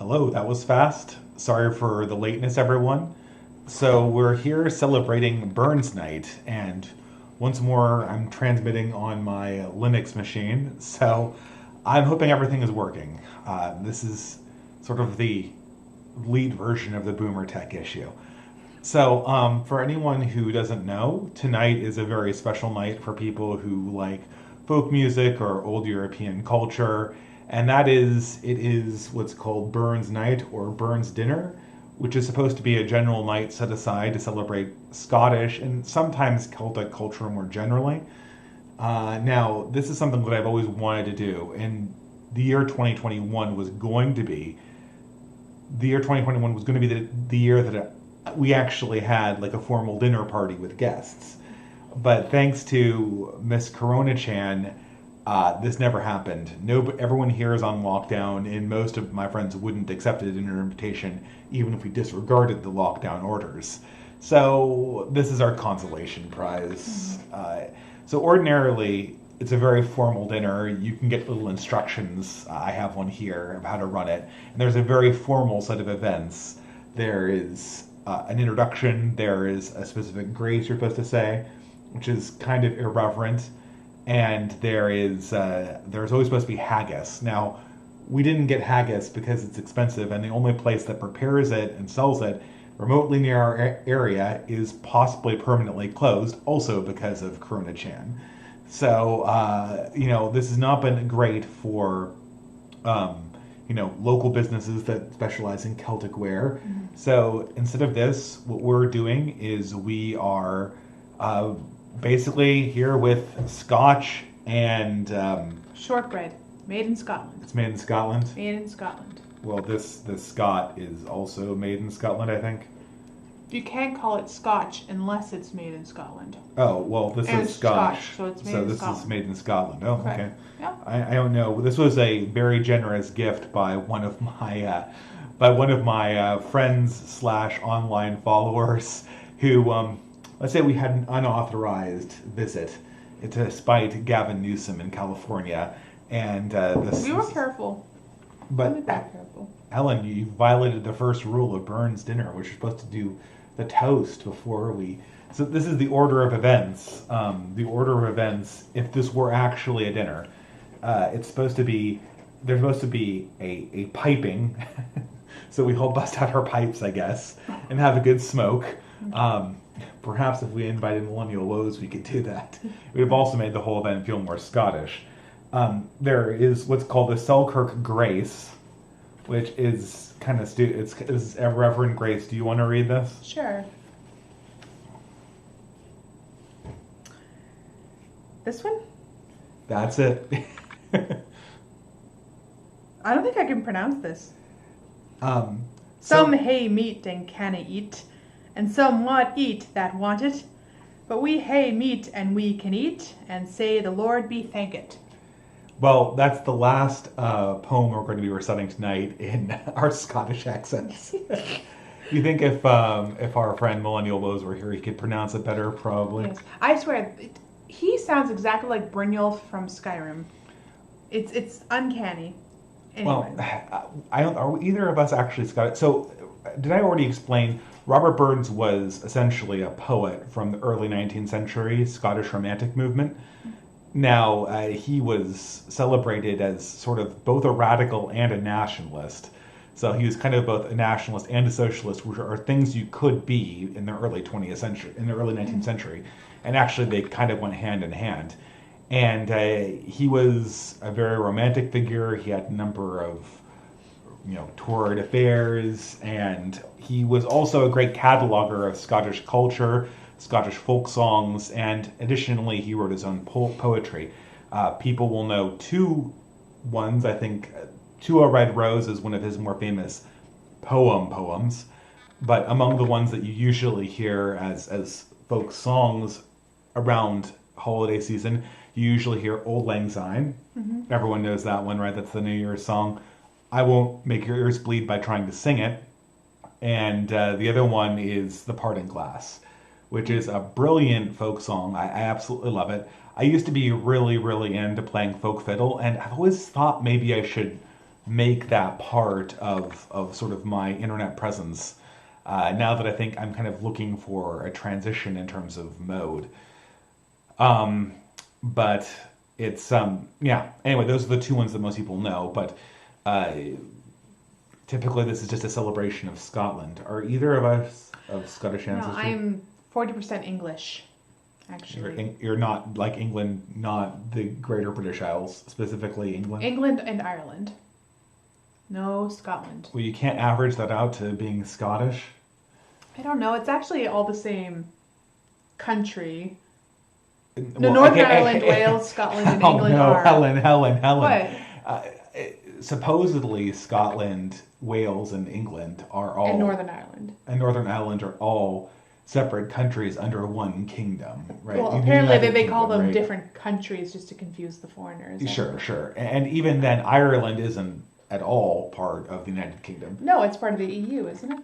Hello, that was fast. Sorry for the lateness, everyone. So, we're here celebrating Burns Night, and once more, I'm transmitting on my Linux machine, so I'm hoping everything is working. This is sort of the lead version of the Boomer Tech issue. So, for anyone who doesn't know, tonight is a very special night for people who like folk music or old European culture, and it is what's called Burns Night or Burns Dinner, which is supposed to be a general night set aside to celebrate Scottish and sometimes Celtic culture more generally. Now, this is something that I've always wanted to do, and the year 2021 was going to be the year 2021 was going to be the year that we actually had like a formal dinner party with guests. But thanks to Miss Corona Chan, this never happened. No, everyone here is on lockdown, and most of my friends wouldn't accept a dinner invitation, even if we disregarded the lockdown orders. So this is our consolation prize. So ordinarily, it's a very formal dinner. You can get little instructions. I have one here of how to run it. And there's a very formal set of events. There is an introduction. There is a specific grace you're supposed to say, which is kind of irreverent. And there's always supposed to be haggis. Now, we didn't get haggis because it's expensive, and the only place that prepares it and sells it remotely near our area is possibly permanently closed, also because of Corona Chan. So, this has not been great for, local businesses that specialize in Celtic wear. Mm-hmm. So instead of this, what we're doing is we are basically here with Scotch and shortbread, made in Scotland. It's made in Scotland. Made in Scotland. Well, this Scot is also made in Scotland, I think. You can't call it Scotch unless it's made in Scotland. Oh, well, this and is Scotch. So it's made so in this Scotland. is made in Scotland. Oh, okay. Okay. Yeah. I don't know. This was a very generous gift by one of my friends slash online followers who, let's say we had an unauthorized visit despite Gavin Newsom in California, and we were careful. But we were careful. Ellen, you violated the first rule of Burns Dinner, which you're supposed to do the toast before we. So this is the order of events. The order of events, if this were actually a dinner, there's supposed to be a piping. So we all bust out our pipes, I guess, and have a good smoke. Perhaps if we invited Millennial Woes, we could do that. It would have also made the whole event feel more Scottish. There is what's called the Selkirk Grace, which is kind of it's Reverend Grace. Do you want to read this? Sure. This one? That's it. I don't think I can pronounce this. Some hae meat and canna eat, and some want eat that want it. But we hae meat and we can eat, and say the Lord be thanked. Well, that's the last poem we're going to be reciting tonight in our Scottish accents. You think if our friend Millennial Woes were here, he could pronounce it better, probably? Yes. I swear, he sounds exactly like Brynjolf from Skyrim. It's uncanny. Anyway. Well, are either of us actually Scottish? So, did I already explain? Robert Burns was essentially a poet from the early 19th century Scottish Romantic movement. Now, he was celebrated as sort of both a radical and a nationalist. So he was kind of both a nationalist and a socialist, which are things you could be in the early 20th century, in the early 19th century. And actually, they kind of went hand in hand. And he was a very romantic figure. He had a number of, torrid affairs, and he was also a great cataloger of Scottish culture, Scottish folk songs, and additionally, he wrote his own poetry. People will know two ones, I think. To a Red Rose is one of his more famous poems, but among the ones that you usually hear as folk songs around holiday season, you usually hear Old Lang Syne. Mm-hmm. Everyone knows that one, right? That's the New Year's song. I won't make your ears bleed by trying to sing it. And the other one is The Parting Glass, which is a brilliant folk song. I absolutely love it. I used to be really, really into playing folk fiddle, and I've always thought maybe I should make that part of sort of my internet presence. Now that I think I'm kind of looking for a transition in terms of mode. But it's yeah. Anyway, those are the two ones that most people know. But uh, typically, this is just a celebration of Scotland. Are either of us of Scottish No, ancestry? I'm 40% English, actually. You're not like England, not the Greater British Isles, specifically England. England and Ireland. No Scotland. Well, you can't average that out to being Scottish. I don't know. It's actually all the same country. No, Well, Northern okay, Ireland, Wales, Scotland, and oh England no, are. Helen. What? Uh, Supposedly, Scotland, Wales, and England are all And Northern Ireland. and Northern Ireland are all separate countries under one kingdom, right? Well, The apparently United they call Kingdom, them right? different countries just to confuse the foreigners. Sure. And even then, Ireland isn't at all part of the United Kingdom. No, it's part of the EU, isn't it?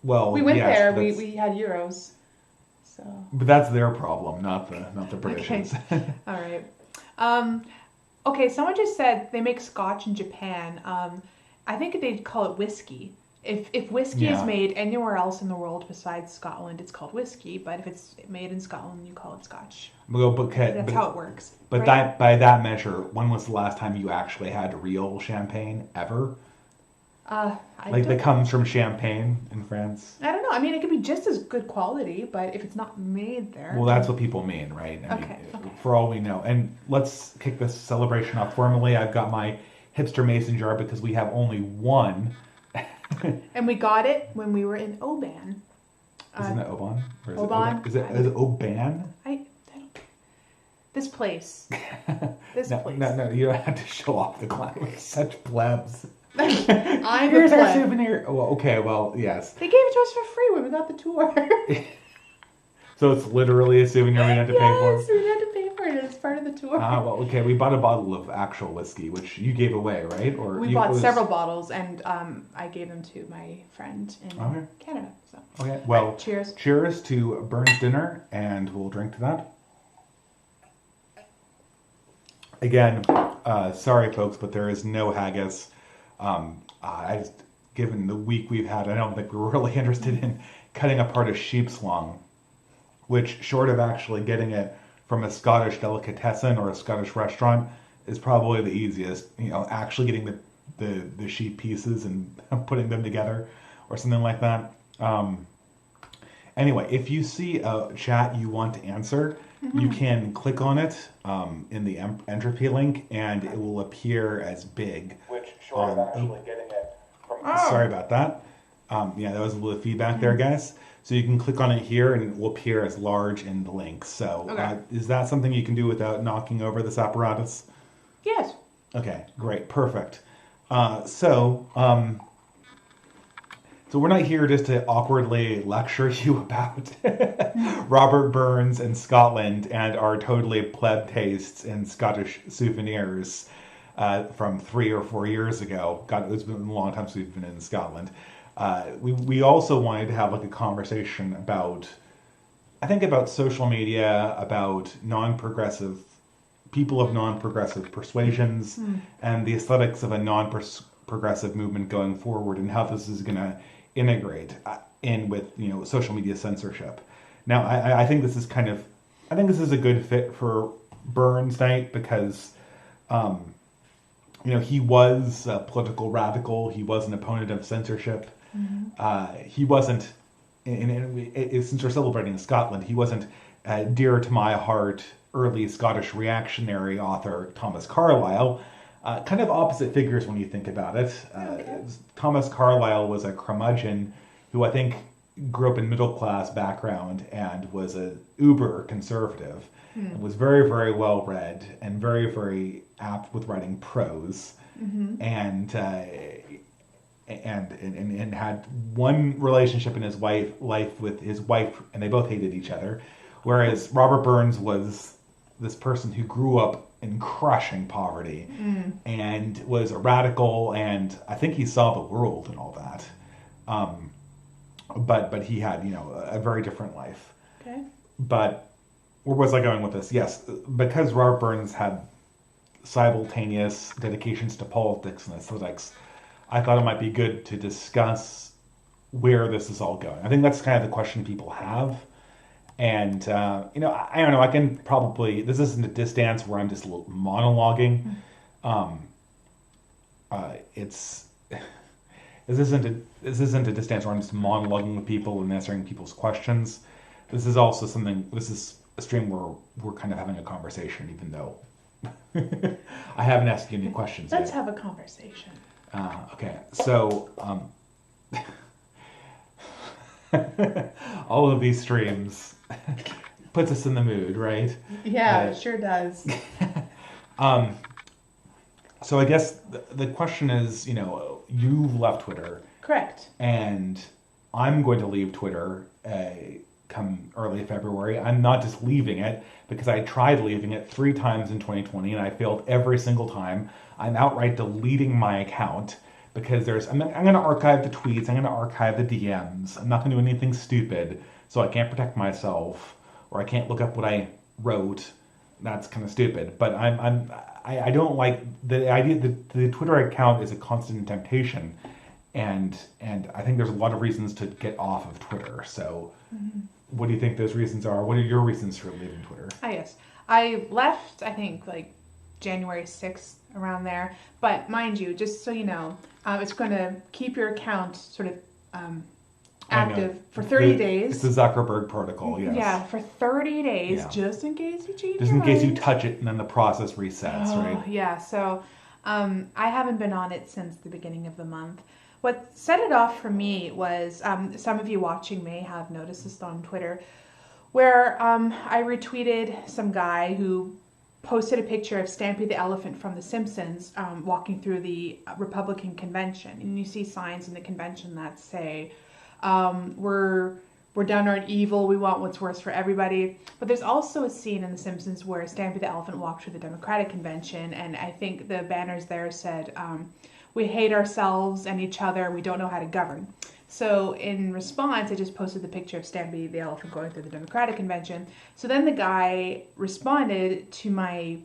Well, We went yes, there. that's- We had euros. So. but that's their problem, not the British's. All right. Okay, someone just said they make scotch in Japan. I think they'd call it whiskey. If whiskey is Yeah. made anywhere else in the world besides Scotland, it's called whiskey. But if it's made in Scotland, you call it scotch. That's how it works. But right? that by that measure, when was the last time you actually had real champagne ever? I Like don't, that comes from Champagne in France. I don't know. I mean, it could be just as good quality, but if it's not made there. Well, that's what people mean, right? I mean, Okay. for all we know. And let's kick this celebration off formally. I've got my hipster mason jar because we have only one. And we got it when we were in Oban. Isn't it Oban? Or is Oban? It, is it Oban? I don't. This place. This No, place. no, you don't have to show off the clown. We're such plebs. I'm a Here's our pleb. souvenir. Well, okay, well, yes. They gave it to us for free when we got the tour. So it's literally a souvenir we had to pay for. Yes, we had to pay for it as part of the tour. Well, okay, we bought a bottle of actual whiskey, which you gave away, right? Or We you, bought it was- several bottles, and I gave them to my friend in Okay. Canada. So. Okay, well, Cheers. cheers to Burns dinner, and we'll drink to that. Again, sorry folks, but there is no haggis. Given the week we've had, I don't think we're really interested in cutting apart a sheep's lung, which, short of actually getting it from a Scottish delicatessen or a Scottish restaurant, is probably the easiest. You know, actually getting the sheep pieces and putting them together, or something like that. Anyway, if you see a chat you want to answer, you can click on it in the entropy link, and it will appear as big. Which, short of actually getting it from... Sorry about that. Yeah, that was a little feedback there, guys. So you can click on it here, and it will appear as large in the link. So Okay. is that something you can do without knocking over this apparatus? Yes. Okay, great, perfect. So we're not here just to awkwardly lecture you about Robert Burns and Scotland and our totally pleb tastes in Scottish souvenirs from 3 or 4 years ago. God, it's been a long time since we've been in Scotland. We also wanted to have like a conversation about, I think, about social media, about non-progressive people of non-progressive persuasions, and the aesthetics of a non-progressive movement going forward, and how this is going to integrate in with social media censorship. Now, I think this is I think this is a good fit for Burns Night because he was a political radical. He was an opponent of censorship. He wasn't, since we're celebrating Scotland, he wasn't dear to my heart early Scottish reactionary author Thomas Carlyle. Kind of opposite figures when you think about it. Thomas Carlyle was a curmudgeon who I think grew up in middle class background and was a uber conservative. And was very, very well read and very, very apt with writing prose. And had one relationship in his life with his wife, and they both hated each other. Whereas Robert Burns was this person who grew up in crushing poverty and was a radical, and I think he saw the world and all that. But he had a very different life. Okay. But where was I going with this? Yes, because Robert Burns had simultaneous dedications to politics and aesthetics, I thought it might be good to discuss where this is all going. I think that's kind of the question people have. And, I don't know, I can probably, this isn't a distance where I'm just monologuing. Um, it's, this isn't a distance where I'm just monologuing with people and answering people's questions. This is also this is a stream where we're kind of having a conversation, even though I haven't asked you any questions Let's yet. have a conversation. Okay, so all of these streams puts us in the mood, right? Yeah, it sure does. So I guess the question is, you've left Twitter, Correct. and I'm going to leave Twitter come early February. I'm not just leaving it because I tried leaving it 3 times in 2020 and I failed every single time. I'm outright deleting my account because I'm going to archive the tweets, I'm going to archive the DMs. I'm not going to do anything stupid, so I can't protect myself or I can't look up what I wrote. That's kind of stupid, but I don't like the idea that the Twitter account is a constant temptation, and I think there's a lot of reasons to get off of Twitter. So, what do you think those reasons are? What are your reasons for leaving Twitter? Yes. I left, I think, like January 6th, around there. But mind you, just so you know, it's going to keep your account sort of active for 30 days. It's the Zuckerberg protocol, yes. Yeah, for 30 days, Yeah. just in case you change Just your in case you mind. touch it and then the process resets, right? Yeah, so I haven't been on it since the beginning of the month. What set it off for me was, some of you watching may have noticed this on Twitter, where I retweeted some guy who posted a picture of Stampy the elephant from The Simpsons walking through the Republican convention. And you see signs in the convention that say, we're downright evil, we want what's worst for everybody. But there's also a scene in The Simpsons where Stampy the elephant walked through the Democratic convention, and I think the banners there said, we hate ourselves and each other, we don't know how to govern. So in response, I just posted the picture of Stampy the elephant going through the Democratic convention. So then the guy responded to my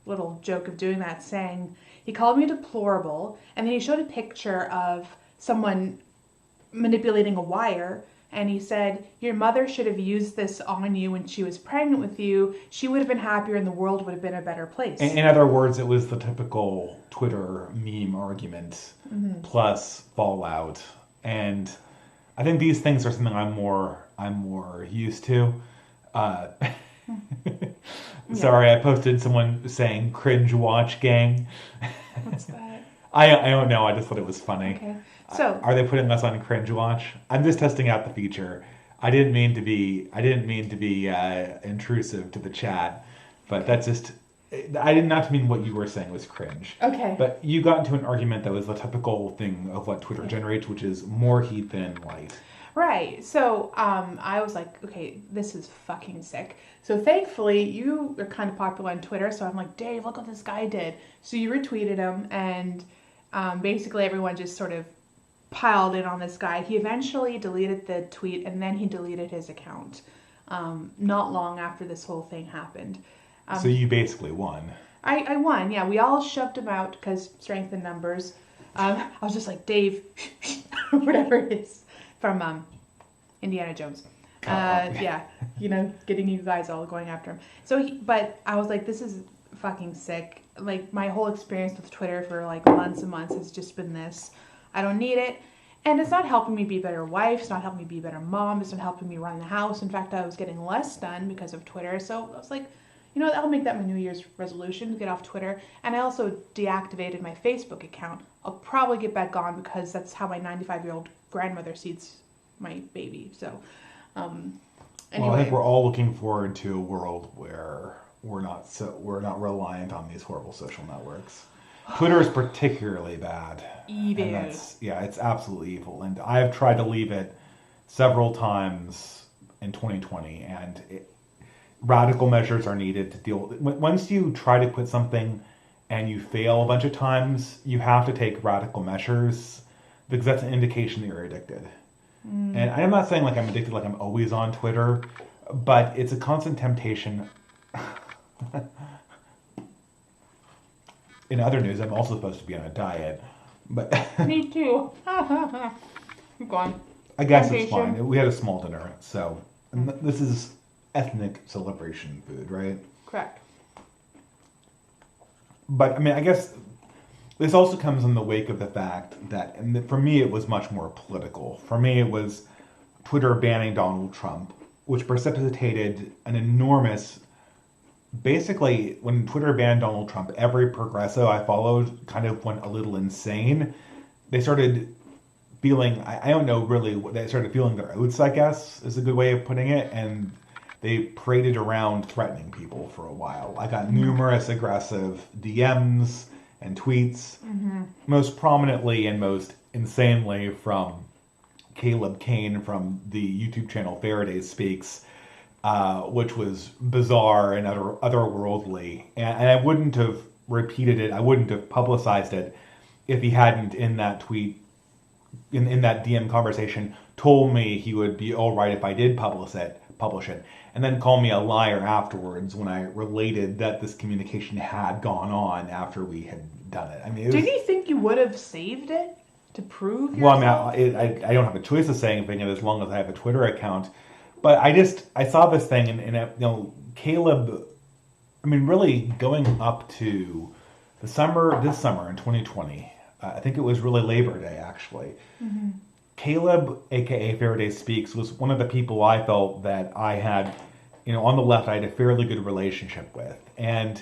little joke of doing that, saying, he called me deplorable, and then he showed a picture of someone manipulating a wire, and he said, your mother should have used this on you when she was pregnant with you. She would have been happier and the world would have been a better place. In other words, it was the typical Twitter meme argument plus fallout. And I think these things are something I'm more used to. Sorry, I posted someone saying cringe watch gang. What's that? I don't know, I just thought it was funny. Okay. So Are they putting us on cringe watch? I'm just testing out the feature. I didn't mean to be intrusive to the chat, but that's just I did not mean what you were saying was cringe. okay. But you got into an argument that was the typical thing of what Twitter generates, which is more heat than light. Right. So I was like, okay, this is fucking sick. So thankfully, you are kind of popular on Twitter. So I'm like, Dave, look what this guy did. So you retweeted him, and basically everyone just sort of piled in on this guy. He eventually deleted the tweet, and then he deleted his account. Not long after this whole thing happened. So you basically won. I won. Yeah, we all shoved him out because strength in numbers. I was just like, Dave, whatever it is. From Indiana Jones. Yeah, getting you guys all going after him. But I was like, this is fucking sick. Like, my whole experience with Twitter for like months and months has just been this. I don't need it. And it's not helping me be a better wife. It's not helping me be a better mom. It's not helping me run the house. In fact, I was getting less done because of Twitter. So I was like, I'll make that my New Year's resolution to get off Twitter. And I also deactivated my Facebook account. I'll probably get back on because that's how my 95-year-old grandmother sees my baby. So, anyway. Well, I think we're all looking forward to a world where we're not reliant on these horrible social networks. Twitter is particularly bad. Evil. And it's absolutely evil. And I've tried to leave it several times in 2020, and radical measures are needed to deal with it. Once you try to quit something and you fail a bunch of times, you have to take radical measures because that's an indication that you're addicted. And I'm not saying like I'm addicted, like I'm always on Twitter, but it's a constant temptation. in other news, I'm also supposed to be on a diet, but Me too. Go on. I guess it's Temptation. fine. We had a small dinner, so and this is ethnic celebration food, right? Correct. But I mean, I guess this also comes in the wake of the fact that, and for me, it was much more political. For me, it was Twitter banning Donald Trump, which precipitated an enormous. Basically, when Twitter banned Donald Trump, every progressive I followed kind of went a little insane. They started feeling, I don't know really, they started feeling their oats, I guess, is a good way of putting it. And they paraded around threatening people for a while. I got numerous aggressive DMs and tweets, most prominently and most insanely from Caleb Kane from the YouTube channel Faraday Speaks, which was bizarre and otherworldly. And I wouldn't have repeated it, I wouldn't have publicized it if he hadn't, in that tweet, in that DM conversation, told me he would be all right if I did publish it, and then call me a liar afterwards when I related that this communication had gone on after we had done it. I mean, Did he think you would have saved it to prove well, yourself? I mean, I don't have a choice of saying anything as long as I have a Twitter account. But I saw this thing, and Caleb, I mean, really going up to this summer in 2020, I think it was really Labor Day, actually. Caleb, aka Faraday Speaks, was one of the people I felt that I had, on the left, I had a fairly good relationship with. And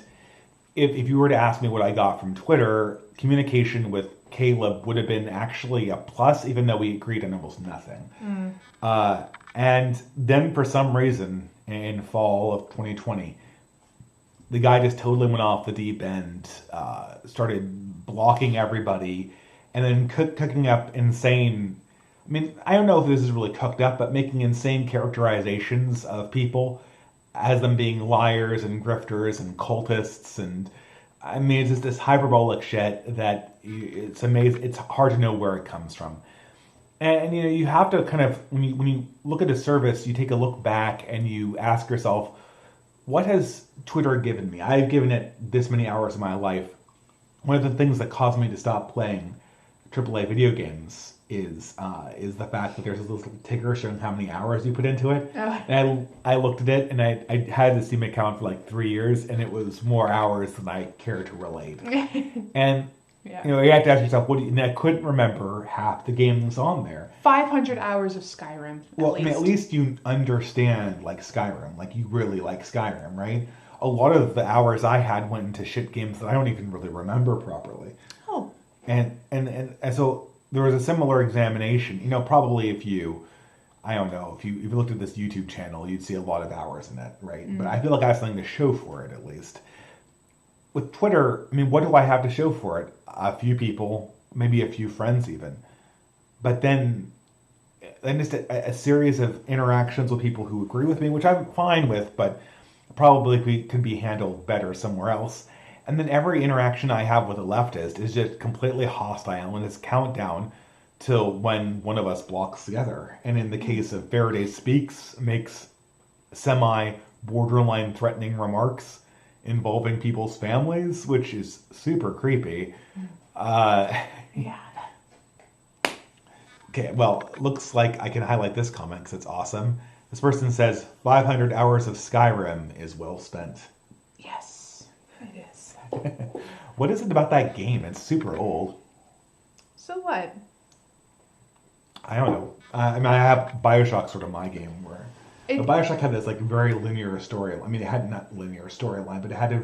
if you were to ask me what I got from Twitter, communication with Caleb would have been actually a plus, even though we agreed on almost nothing. And then for some reason, in fall of 2020, the guy just totally went off the deep end, started blocking everybody, and then cooking up insane. I mean, I don't know if this is really cooked up, but making insane characterizations of people as them being liars and grifters and cultists, and I mean, it's just this hyperbolic shit that it's amazing. It's hard to know where it comes from. And you have to kind of, when you look at a service, you take a look back and you ask yourself, what has Twitter given me? I've given it this many hours of my life. One of the things that caused me to stop playing AAA video games is the fact that there's this little ticker showing how many hours you put into it. Oh. And I looked at it, and I had the Steam account for like 3 years, and it was more hours than I care to relate. And Yeah. you have to ask yourself, and I couldn't remember half the games on there. 500 hours of Skyrim. Well, I mean, at least you understand like Skyrim, like you really like Skyrim, right? A lot of the hours I had went into shit games that I don't even really remember properly. Oh. And so there was a similar examination. Probably if you, I don't know, if you looked at this YouTube channel, you'd see a lot of hours in it, right? But I feel like I have something to show for it at least. With Twitter, I mean, what do I have to show for it? A few people, maybe a few friends even. But then just a series of interactions with people who agree with me, which I'm fine with, but probably could be handled better somewhere else. And then every interaction I have with a leftist is just completely hostile, and it's countdown till when one of us blocks the other. And in the case of Faraday Speaks, makes semi-borderline threatening remarks involving people's families, which is super creepy. Yeah. Okay, well, looks like I can highlight this comment because it's awesome. This person says, 500 hours of Skyrim is well spent. Yes, it is. What is it about that game? It's super old. So what? I don't know. I mean, I have Bioshock sort of my game where... But Bioshock had this like very linear story. I mean, it had not linear storyline, but it had it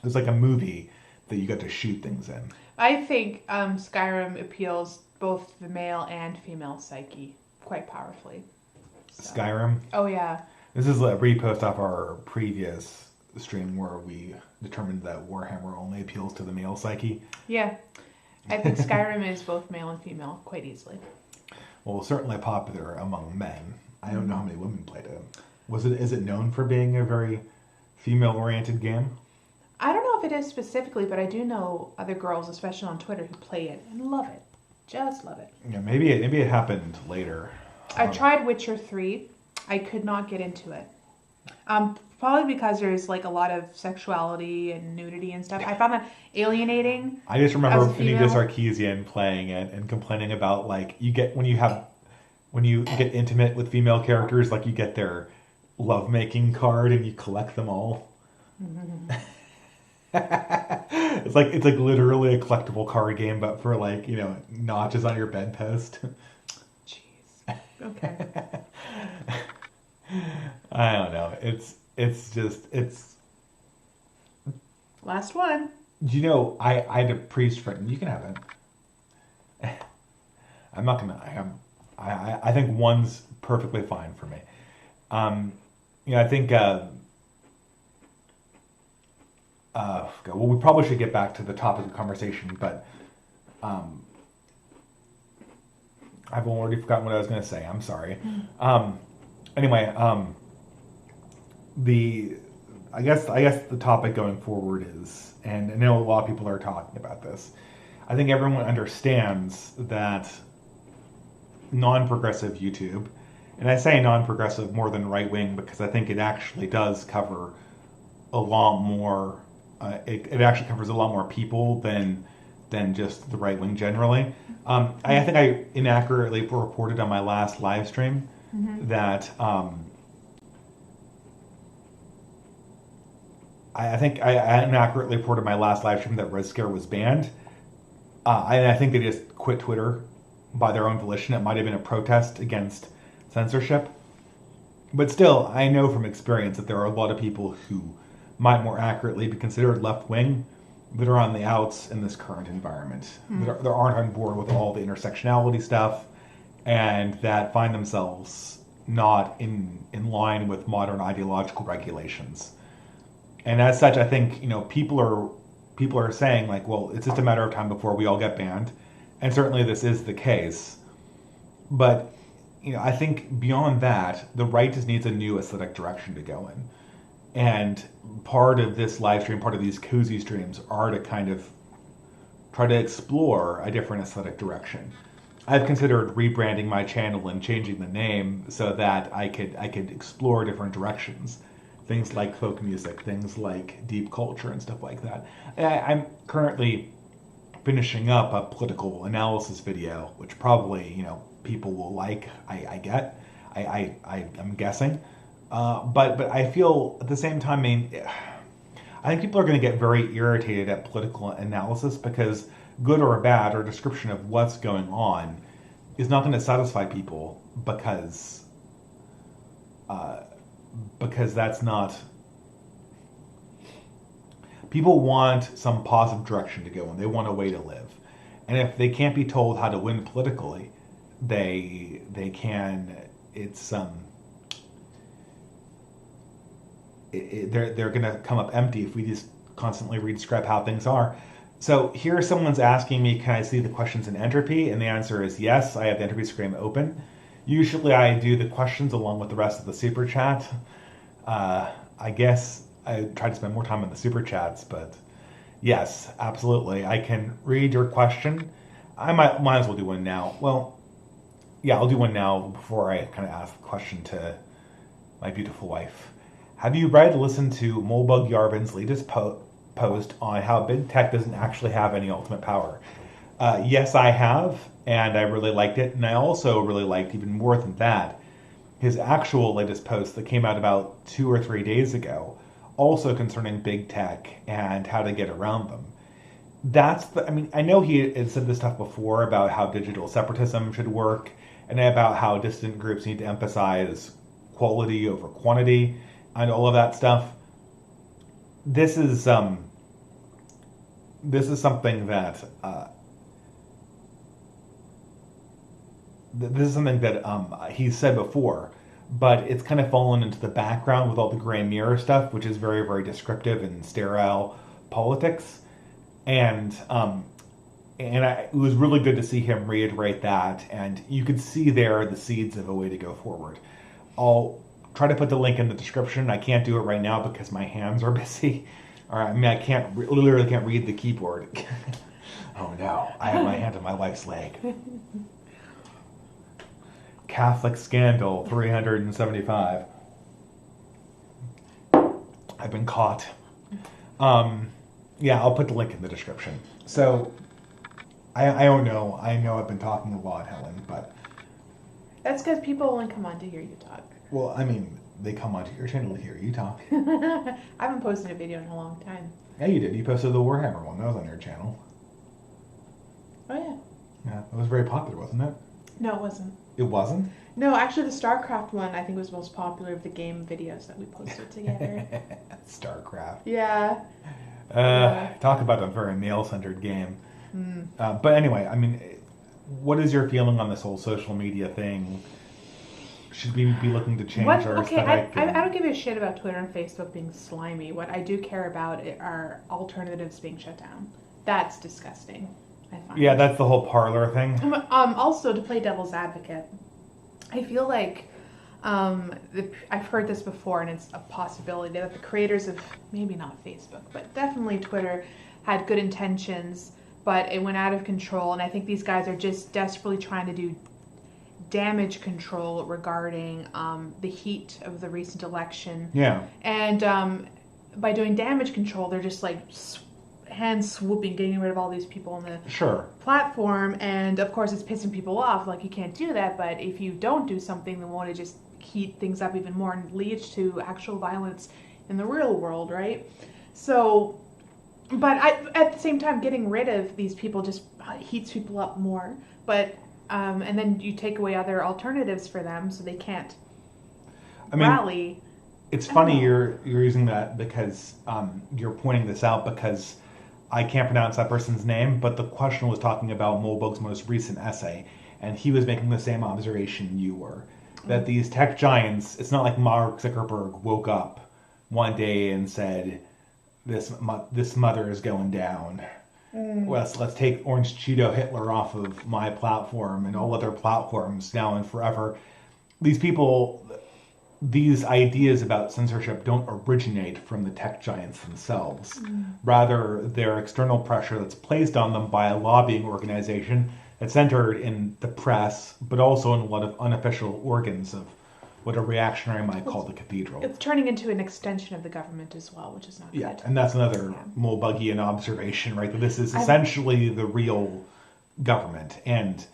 was like a movie that you got to shoot things in. I think Skyrim appeals both the male and female psyche quite powerfully. So. Skyrim? Oh, yeah. This is a repost off our previous stream where we determined that Warhammer only appeals to the male psyche. Yeah. I think Skyrim is both male and female quite easily. Well, certainly popular among men. I don't know how many women played it. Is it known for being a very female-oriented game? I don't know if it is specifically, but I do know other girls, especially on Twitter, who play it and love it. Just love it. Yeah, maybe it happened later. I tried Witcher 3. I could not get into it. probably because there's like a lot of sexuality and nudity and stuff. I found that alienating. I just remember As a Benito female. Sarkeesian playing it and complaining about like when you get intimate with female characters, like you get their lovemaking card and you collect them all. It's like literally a collectible card game, but for like notches on your bedpost. Jeez. Okay. I don't know. It's. Last one. I had a priest friend. You can have it. I'm not gonna. I think one's perfectly fine for me. I think. Well, we probably should get back to the topic of conversation, but I've already forgotten what I was going to say. I'm sorry. Anyway, I guess the topic going forward is, and I know a lot of people are talking about this. I think everyone understands that non-progressive YouTube, and I say non-progressive more than right-wing because I think it actually does cover a lot more. It actually covers a lot more people than just the right wing generally. I think I inaccurately reported on my last live stream that I think I inaccurately reported my last live stream that Red Scare was banned. I think they just quit Twitter by their own volition. It might have been a protest against censorship. But still, I know from experience that there are a lot of people who might more accurately be considered left-wing that are on the outs in this current environment, that aren't on board with all the intersectionality stuff, and that find themselves not in line with modern ideological regulations. And as such, I think people are saying like, well, it's just a matter of time before we all get banned, and certainly this is the case. But I think beyond that, the right just needs a new aesthetic direction to go in. And part of this live stream, part of these cozy streams, are to kind of try to explore a different aesthetic direction. I've considered rebranding my channel and changing the name so that I could explore different directions. Things like folk music, things like deep culture and stuff like that. I'm currently finishing up a political analysis video, which probably people will like. I'm guessing. But I feel at the same time, I think people are going to get very irritated at political analysis because good or bad or description of what's going on is not going to satisfy people because that's not. People want some positive direction to go in. They want a way to live, and if they can't be told how to win politically, they can. They're going to come up empty if we just constantly redescribe how things are. So here someone's asking me, can I see the questions in entropy? And the answer is yes, I have the entropy screen open. Usually I do the questions along with the rest of the super chat. I guess I try to spend more time on the super chats, but yes, absolutely. I can read your question. I might as well do one now. Well, yeah, I'll do one now before I kind of ask the question to my beautiful wife. Have you read or listened to Molebug Yarvin's latest post on how big tech doesn't actually have any ultimate power? Yes, I have, and I really liked it. And I also really liked, even more than that, his actual latest post that came out about 2 or 3 days ago, also concerning big tech and how to get around them. I know he had said this stuff before about how digital separatism should work, and about how dissident groups need to emphasize quality over quantity, and all of that stuff. This is something that he said before, but it's kind of fallen into the background with all the gray mirror stuff, which is very, very descriptive and sterile politics. And it was really good to see him reiterate that, and you could see there the seeds of a way to go forward. I'll try to put the link in the description. I can't do it right now because my hands are busy. I literally can't read the keyboard. Oh no, I have my hand on my wife's leg. Catholic Scandal 375. I've been caught. Yeah, I'll put the link in the description. So, I don't know. I know I've been talking a lot, Helen, but... That's because people only come on to hear you talk. Well, I mean, they come onto your channel to hear you talk. I haven't posted a video in a long time. Yeah, you did. You posted the Warhammer one. That was on your channel. Oh, yeah. Yeah, it was very popular, wasn't it? No, it wasn't. It wasn't? No, actually, the StarCraft one, I think, was the most popular of the game videos that we posted together. StarCraft. Yeah. Talk about a very male-centered game. But anyway, I mean, what is your feeling on this whole social media thing? Should we be looking to change our aesthetic? I don't give a shit about Twitter and Facebook being slimy. What I do care about are alternatives being shut down. That's disgusting, I find. Yeah, that's the whole Parler thing. Also, to play devil's advocate, I feel like I've heard this before, and it's a possibility that the creators of, maybe not Facebook, but definitely Twitter, had good intentions, but it went out of control, and I think these guys are just desperately trying to do damage control regarding the heat of the recent election. Yeah. And by doing damage control, they're just like hand swooping, getting rid of all these people on the platform. And of course, it's pissing people off. Like, you can't do that. But if you don't do something, then won't it just heat things up even more and leads to actual violence in the real world, right? So, but at the same time, getting rid of these people just heats people up more. But and then you take away other alternatives for them, so they can't rally. It's funny you're using that because you're pointing this out because I can't pronounce that person's name, but the question was talking about Molbug's most recent essay, and he was making the same observation you were, that these tech giants, it's not like Mark Zuckerberg woke up one day and said, this mother is going down. Let's take Orange Cheeto Hitler off of my platform and all other platforms now and forever. These people, these ideas about censorship don't originate from the tech giants themselves. Rather, they're external pressure that's placed on them by a lobbying organization that's centered in the press, but also in a lot of unofficial organs of what a reactionary might call the cathedral. It's turning into an extension of the government as well, which is not good. Yeah, and that's another Molbugian observation, right? That this is essentially the real government, and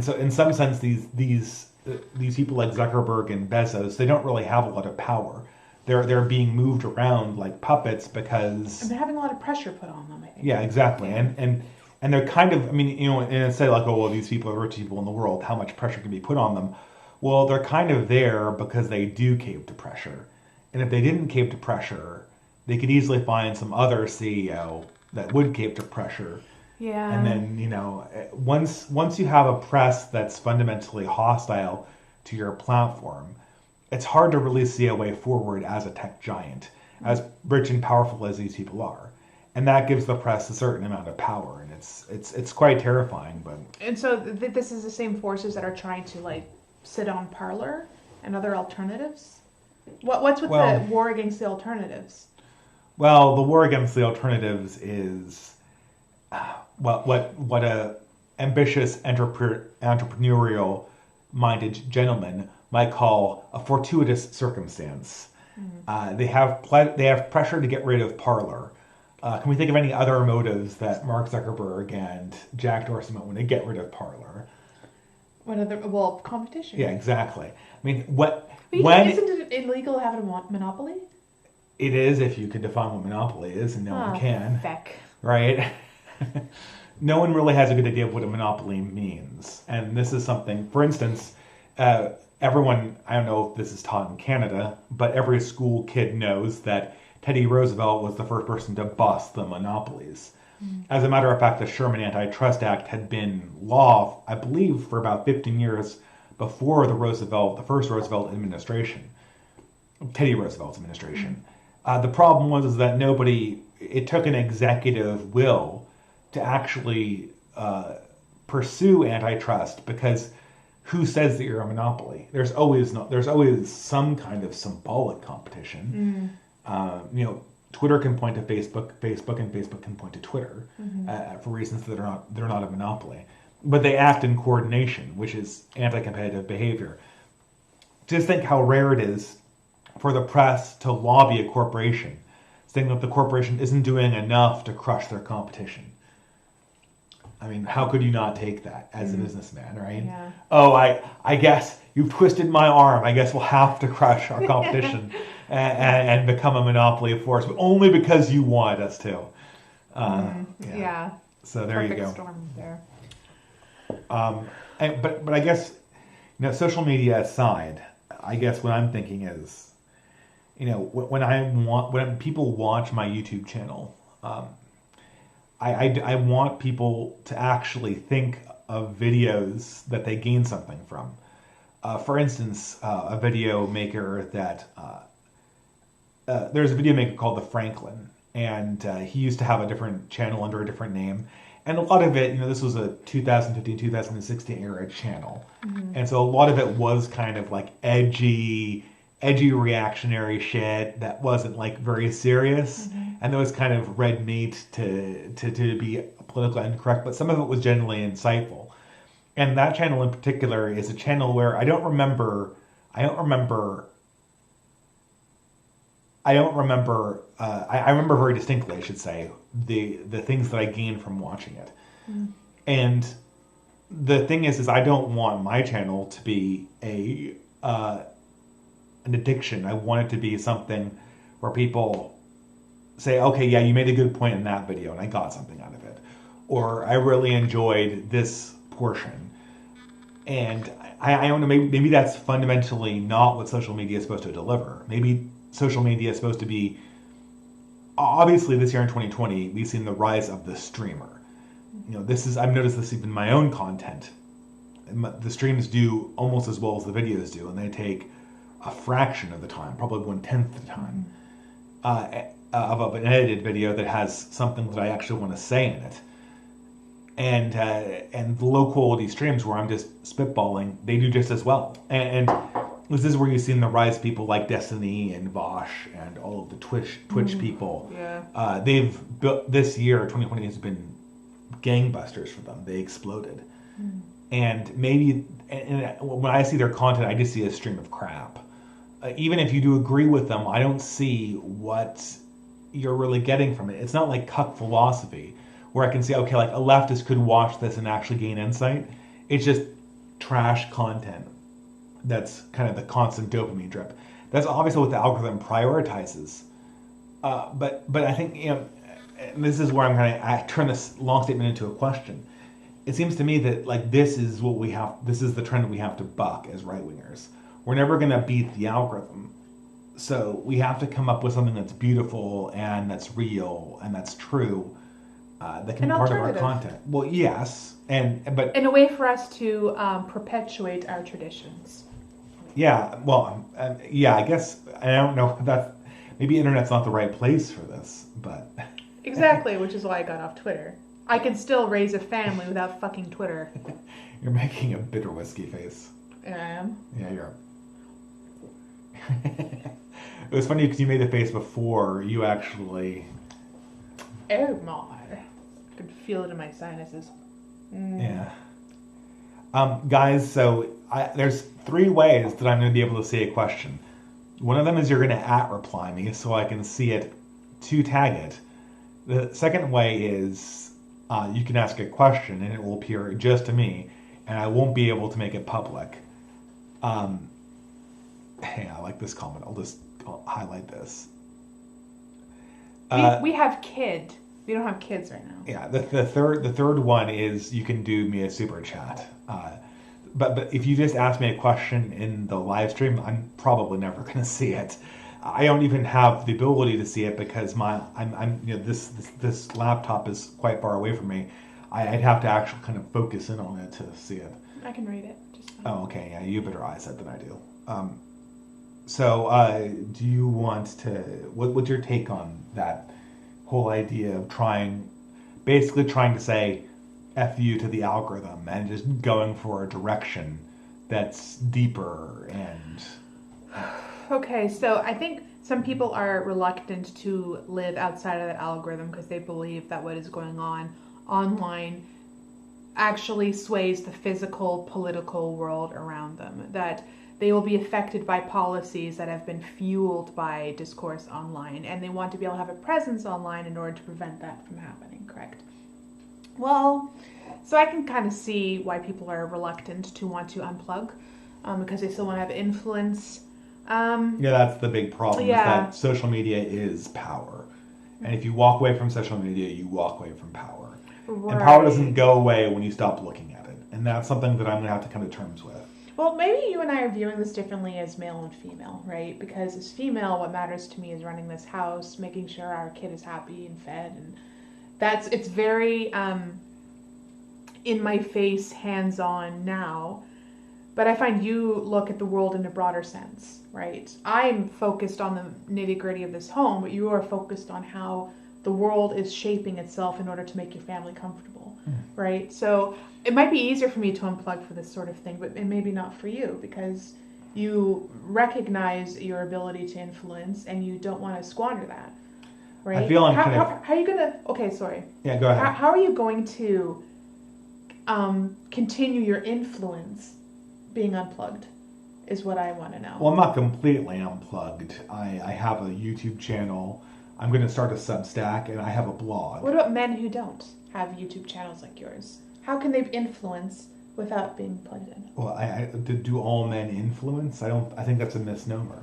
so in some sense, these people like Zuckerberg and Bezos, they don't really have a lot of power. They're being moved around like puppets because and they're having a lot of pressure put on them, I think. Yeah, exactly, and they're kind of, I mean, you know, and say like, oh, well, these people are rich people in the world. How much pressure can be put on them? Well, they're kind of there because they do cave to pressure. And if they didn't cave to pressure, they could easily find some other CEO that would cave to pressure. Yeah. And then, you know, once you have a press that's fundamentally hostile to your platform, it's hard to really see a way forward as a tech giant, as rich and powerful as these people are. And that gives the press a certain amount of power, and it's quite terrifying. But and so this is the same forces that are trying to like sit on Parler and other alternatives. What's with the war against the alternatives? Well, the war against the alternatives is what a ambitious entrepreneurial minded gentleman might call a fortuitous circumstance. They have pressure to get rid of Parler. Can we think of any other motives that Mark Zuckerberg and Jack Dorsey might want to get rid of Parler? What other? Well, competition. Yeah, exactly. I mean, isn't it illegal to have a monopoly? It is, if you can define what monopoly is, and no one can. Feck. Right? No one really has a good idea of what a monopoly means. And this is something, for instance, everyone, I don't know if this is taught in Canada, but every school kid knows that Teddy Roosevelt was the first person to bust the monopolies. As a matter of fact, the Sherman Antitrust Act had been law, I believe, for about 15 years before the first Roosevelt administration, Teddy Roosevelt's administration. The problem was that it took an executive will to actually pursue antitrust, because who says that you're a monopoly? There's always some kind of symbolic competition. You know, Twitter can point to Facebook, and Facebook can point to Twitter for reasons that they're not a monopoly. But they act in coordination, which is anti-competitive behavior. Just think how rare it is for the press to lobby a corporation, saying that the corporation isn't doing enough to crush their competition. I mean, how could you not take that as a businessman, right? Yeah. Oh, I guess you've twisted my arm. I guess we'll have to crush our competition and become a monopoly of force, but only because you want us to. Yeah. So there Perfect you go. storm there. But I guess, social media aside, I guess what I'm thinking is, when people watch my YouTube channel, I want people to actually think of videos that they gain something from. For instance, a video maker that there's a video maker called the Franklin, and he used to have a different channel under a different name. And a lot of it, this was a 2015, 2016 era channel. And so a lot of it was kind of like edgy reactionary shit that wasn't like very serious. And there was kind of red meat to be politically incorrect, but some of it was genuinely insightful. And that channel in particular is a channel where I remember very distinctly, I should say, the things that I gained from watching it. And the thing is I don't want my channel to be an addiction. I want it to be something where people say, okay, yeah, you made a good point in that video and I got something out of it. Or I really enjoyed this portion. And I don't know, maybe that's fundamentally not what social media is supposed to deliver. Maybe social media is supposed to be, obviously this year in 2020, we've seen the rise of the streamer. I've noticed this even in my own content. The streams do almost as well as the videos do, and they take a fraction of the time, probably 1/10 of the time, of an edited video that has something that I actually want to say in it. And the low quality streams where I'm just spitballing, they do just as well. And this is where you've seen the rise of people like Destiny and Vosh and all of the Twitch people. Yeah. They've built, this year, 2020 has been gangbusters for them. They exploded. And when I see their content, I just see a stream of crap. Even if you do agree with them, I don't see what you're really getting from it. It's not like cuck philosophy, where I can say, okay, like a leftist could watch this and actually gain insight. It's just trash content. That's kind of the constant dopamine drip. That's obviously what the algorithm prioritizes. But I think, and this is where I turn this long statement into a question. It seems to me that like this is the trend we have to buck as right wingers. We're never going to beat the algorithm. So we have to come up with something that's beautiful and that's real and that's true. That can be part of our content. Well, yes, but in a way for us to perpetuate our traditions. Yeah, well, I guess I don't know if that's maybe internet's not the right place for this, but exactly, which is why I got off Twitter. I can still raise a family without fucking Twitter. You're making a bitter whiskey face. Yeah, I am. Yeah, you're. It was funny because you made the face before you actually. Oh my! I could feel it in my sinuses. Yeah. Guys, so there's 3 ways that I'm going to be able to say a question. One of them is you're going to @reply me so I can see it to tag it. The second way is you can ask a question and it will appear just to me, and I won't be able to make it public. Hey, I like this comment. I'll highlight this. We have kid. We don't have kids right now. Yeah, the third one is you can do me a super chat. But if you just ask me a question in the live stream, I'm probably never going to see it. I don't even have the ability to see it because this laptop is quite far away from me. I'd have to actually kind of focus in on it to see it. I can read it. Just fine. Oh, okay. Yeah, you have better eyesight than I do. So do you want to? What's your take on that whole idea of basically trying to say F you to the algorithm and just going for a direction that's deeper and... Okay, so I think some people are reluctant to live outside of that algorithm because they believe that what is going on online actually sways the physical, political world around them. That they will be affected by policies that have been fueled by discourse online, and they want to be able to have a presence online in order to prevent that from happening, correct? Well, so I can kind of see why people are reluctant to want to unplug, because they still want to have influence. Yeah, that's the big problem, is that social media is power. And if you walk away from social media, you walk away from power. Right. And power doesn't go away when you stop looking at it. And that's something that I'm going to have to come to terms with. Well, maybe you and I are viewing this differently as male and female, right? Because as female, what matters to me is running this house, making sure our kid is happy and fed, and it's very in my face, hands-on now. But I find you look at the world in a broader sense, right? I'm focused on the nitty-gritty of this home, but you are focused on how the world is shaping itself in order to make your family comfortable, right? So it might be easier for me to unplug for this sort of thing, but it may be not for you, because you recognize your ability to influence and you don't want to squander that, right? I feel I'm how are you going to... Okay, sorry. Yeah, go ahead. How are you going to continue your influence being unplugged is what I want to know. Well, I'm not completely unplugged. I have a YouTube channel. I'm going to start a Substack, and I have a blog. What about men who don't have YouTube channels like yours? How can they influence without being plugged in? Well, do all men influence? I think that's a misnomer.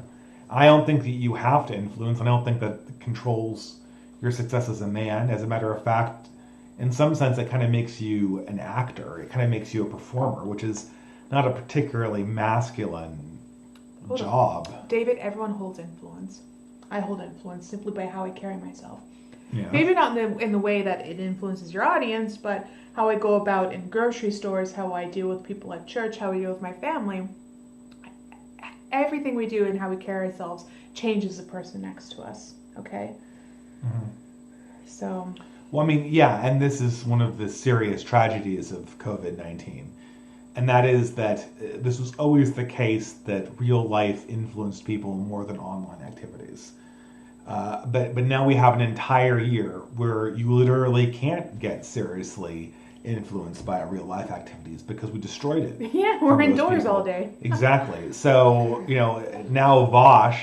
I don't think that you have to influence, and I don't think that controls your success as a man. As a matter of fact, in some sense, it kind of makes you an actor. It kind of makes you a performer, which is not a particularly masculine job. David, everyone holds influence. I hold influence simply by how I carry myself. Yeah. Maybe not in the way that it influences your audience, but how I go about in grocery stores, how I deal with people at church, how I deal with my family. Everything we do and how we carry ourselves changes the person next to us, okay? Mm-hmm. So... Well, I mean, yeah, and this is one of the serious tragedies of COVID-19. And that is that this was always the case that real life influenced people more than online activities. But now we have an entire year where you literally can't get seriously influenced by real life activities because we destroyed it. Yeah, we're indoors all day. Exactly. So, now Vosh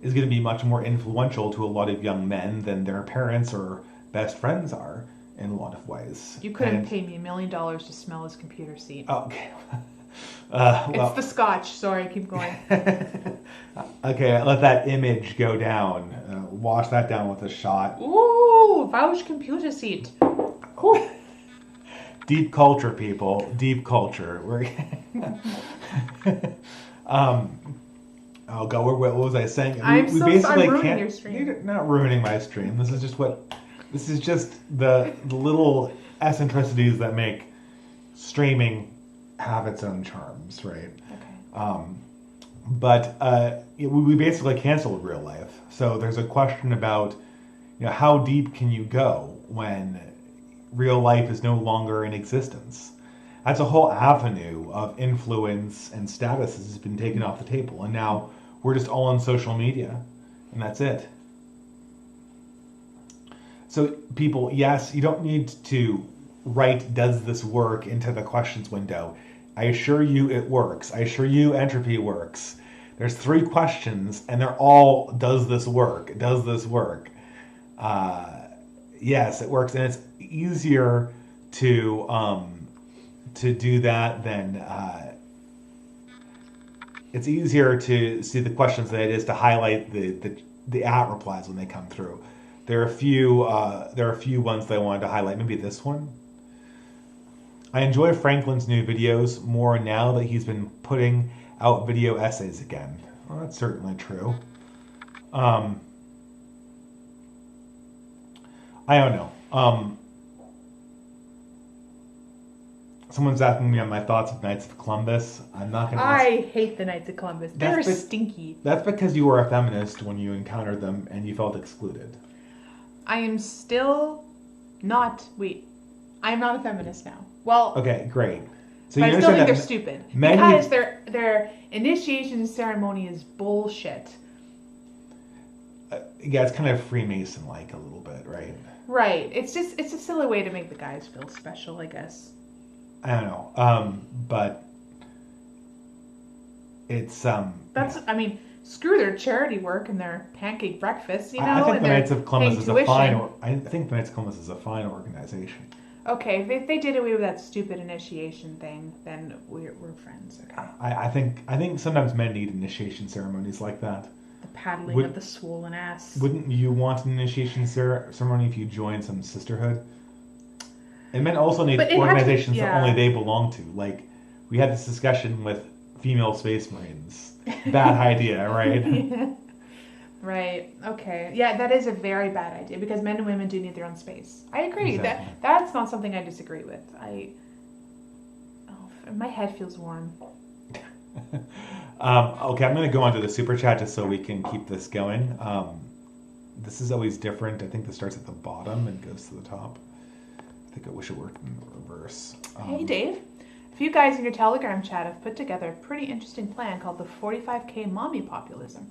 is going to be much more influential to a lot of young men than their parents or best friends are in a lot of ways. You couldn't pay me $1 million to smell his computer seat. Okay. It's the scotch. Sorry, keep going. Okay, let that image go down. Wash that down with a shot. Ooh, Vouch computer seat. Ooh. Deep culture, people. Deep culture. Oh God, what was I saying? I'm ruining your stream. You're not ruining my stream. This is just the little eccentricities that make streaming have its own charms, right? Okay. But we basically canceled real life. So there's a question about, how deep can you go when real life is no longer in existence? That's a whole avenue of influence and status has been taken off the table. And now we're just all on social media, and that's it. So people, yes, you don't need to write "does this work" into the questions window. I assure you it works. I assure you entropy works. There's 3 questions, and they're all, does this work? Does this work? Yes, it works, and it's easier to do that than it's easier to see the questions than it is to highlight the at replies when they come through. There are a few ones that I wanted to highlight. Maybe this one. I enjoy Franklin's new videos more now that he's been putting out video essays again. Well, that's certainly true. I don't know. Someone's asking me on my thoughts of Knights of Columbus. I'm not going to... I hate the Knights of Columbus. They're stinky. That's because you were a feminist when you encountered them and you felt excluded. I am still not... Wait. I'm not a feminist now. Well... Okay, great. So but I still think they're stupid. Because their initiation ceremony is bullshit. Yeah, it's kind of Freemason-like a little bit, right? Right. It's a silly way to make the guys feel special, I guess. I don't know. But It's That's, yeah. I mean, screw their charity work and their pancake breakfasts, I think and the Knights their of Columbus paying is a fine. tuition. I think the Knights of Columbus is a fine organization. Okay, if they did away with that stupid initiation thing, then we're friends. Okay. I think sometimes men need initiation ceremonies like that. The paddling of Would the swollen ass. wouldn't you want an initiation ceremony if you joined some sisterhood? And men also need But it had to be, organizations that only yeah. they belong to. Like we had this discussion with female space marines. Bad idea, right? Yeah. Right. Okay. Yeah, that is a very bad idea because men and women do need their own space. I agree. Exactly. That's not something I disagree with. My head feels warm. Okay, I'm going to go on to the super chat just so we can keep this going. This is always different. I think this starts at the bottom and goes to the top. I think I wish it worked in reverse. Hey, Dave. A few guys in your Telegram chat have put together a pretty interesting plan called the 45K Mommy Populism.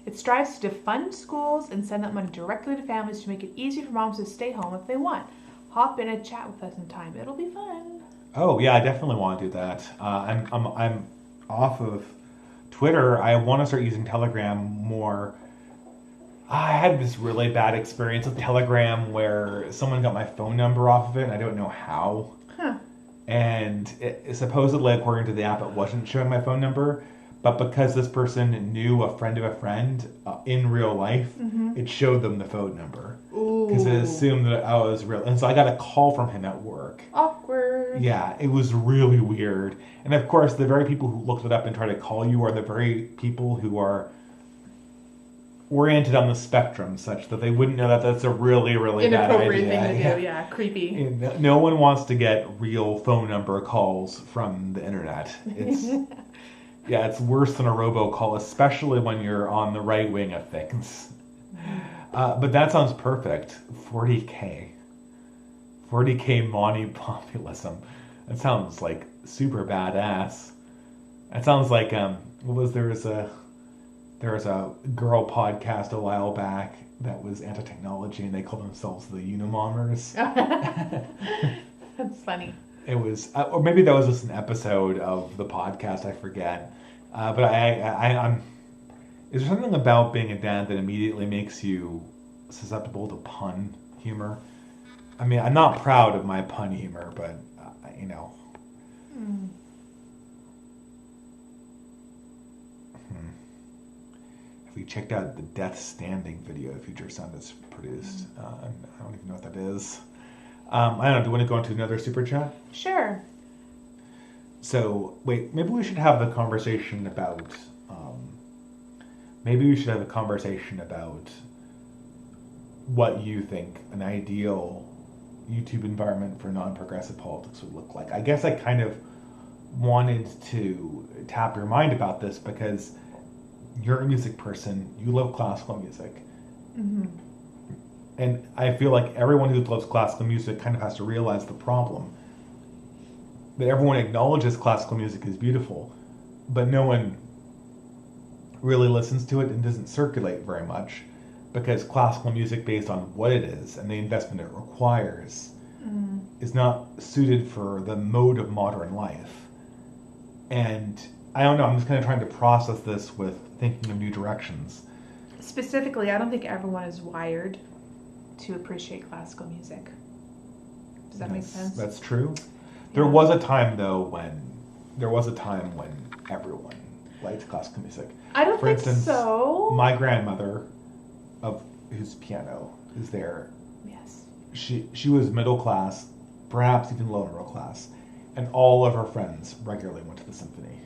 It strives to defund schools and send that money directly to families to make it easy for moms to stay home if they want. Hop in and chat with us in time. It'll be fun. Oh yeah, I definitely want to do that. I'm off of Twitter. I want to start using Telegram more. I had this really bad experience with Telegram where someone got my phone number off of it, and I don't know how. Huh. And supposedly, according to the app, it wasn't showing my phone number. But because this person knew a friend of a friend in real life, it showed them the phone number. Because it Ooh. assumed that I was real. And so I got a call from him at work. Awkward. Yeah, it was really weird. And of course, the very people who looked it up and try to call you are the very people who are oriented on the spectrum such that they wouldn't know that that's a really, really bad Inappropriate idea. thing to do. Yeah, creepy. And no one wants to get real phone number calls from the internet. It's yeah, it's worse than a robocall, especially when you're on the right wing of things. But that sounds perfect. 40K. 40K money populism. That sounds like super badass. That sounds like what was there was a girl podcast a while back that was anti-technology and they called themselves the Unimomers. That's funny. It was, or maybe that was just an episode of the podcast. I forget. But I'm. Is there something about being a dad that immediately makes you susceptible to pun humor? I mean, I'm not proud of my pun humor, but you know. Have we checked out the Death Standing video Future Sound has produced? I don't even know what that is. I don't know. Do you want to go into another super chat? Sure. So, wait, maybe we should have the conversation about. Maybe we should have a conversation about what you think an ideal YouTube environment for non-progressive politics would look like. I guess I kind of wanted to tap your mind about this because you're a music person, you love classical music. And I feel like everyone who loves classical music kind of has to realize the problem. That everyone acknowledges classical music is beautiful, but no one really listens to it and doesn't circulate very much because classical music, based on what it is and the investment it requires, is not suited for the mode of modern life. And I don't know, I'm just kind of trying to process this with thinking of new directions. Specifically, I don't think everyone is wired to appreciate classical music. Does that make sense? That's true. There was a time though when everyone liked classical music. I don't For think instance, so. my grandmother, of whose piano is there, Yes. she was middle class, perhaps even lower middle class, and all of her friends regularly went to the symphony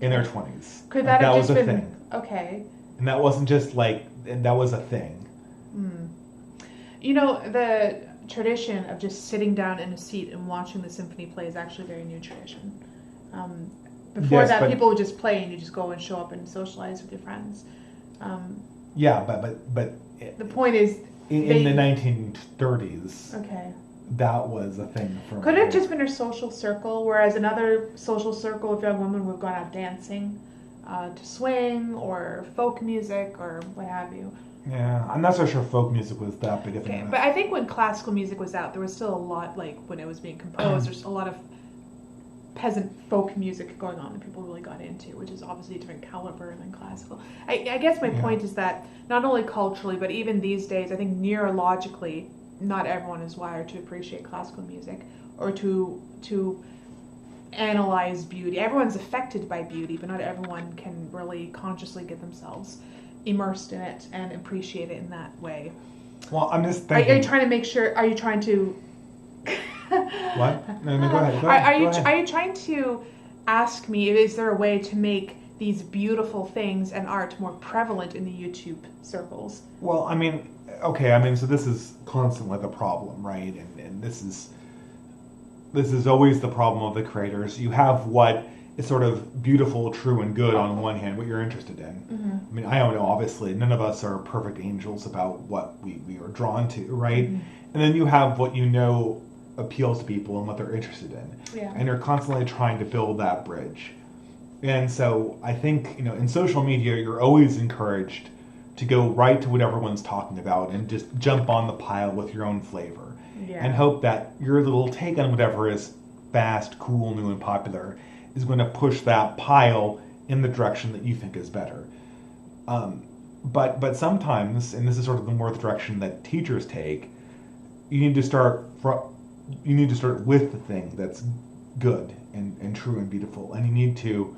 in their 20s. Could Like, that have was just a been thing, okay? and that wasn't just like, and that was a thing. You know, the tradition of just sitting down in a seat and watching the symphony play is actually a very new tradition. Before Yes, that, but- people would just play and you just go and show up and socialize with your friends. Yeah, but The point is, in the 1930s, okay. that was a thing for. Could it have just been her social circle, whereas another social circle of young women would have gone out dancing to swing or folk music or what have you? Yeah, I'm not so sure folk music was that big a thing. Okay, but I think when classical music was out, there was still a lot, like when it was being composed, there's a lot of peasant folk music going on that people really got into, which is obviously a different caliber than classical. I guess my point is that not only culturally, but even these days, I think neurologically, not everyone is wired to appreciate classical music or to analyze beauty. Everyone's affected by beauty, but not everyone can really consciously get themselves immersed in it and appreciate it in that way. Well, I'm just thinking. Are you trying to make sure? Are you trying to? What? No, go ahead. Are you trying to ask me? Is there a way to make these beautiful things and art more prevalent in the YouTube circles? Well, I mean, okay. So this is constantly the problem, right? And this is always the problem of the creators. You have what is sort of beautiful, true, and good on one hand, what you're interested in. Mm-hmm. I mean, I don't know, obviously, none of us are perfect angels about what we are drawn to, right? Mm-hmm. And then you have what you know appeals to people and what they're interested in. Yeah. And you're constantly trying to build that bridge. And so I think, in social media, you're always encouraged to go right to what everyone's talking about and just jump on the pile with your own flavor. Yeah. And hope that your little take on whatever is fast, cool, new, and popular is going to push that pile in the direction that you think is better. But sometimes, and this is sort of the more the direction that teachers take, you need to start with the thing that's good and true and beautiful, and you need to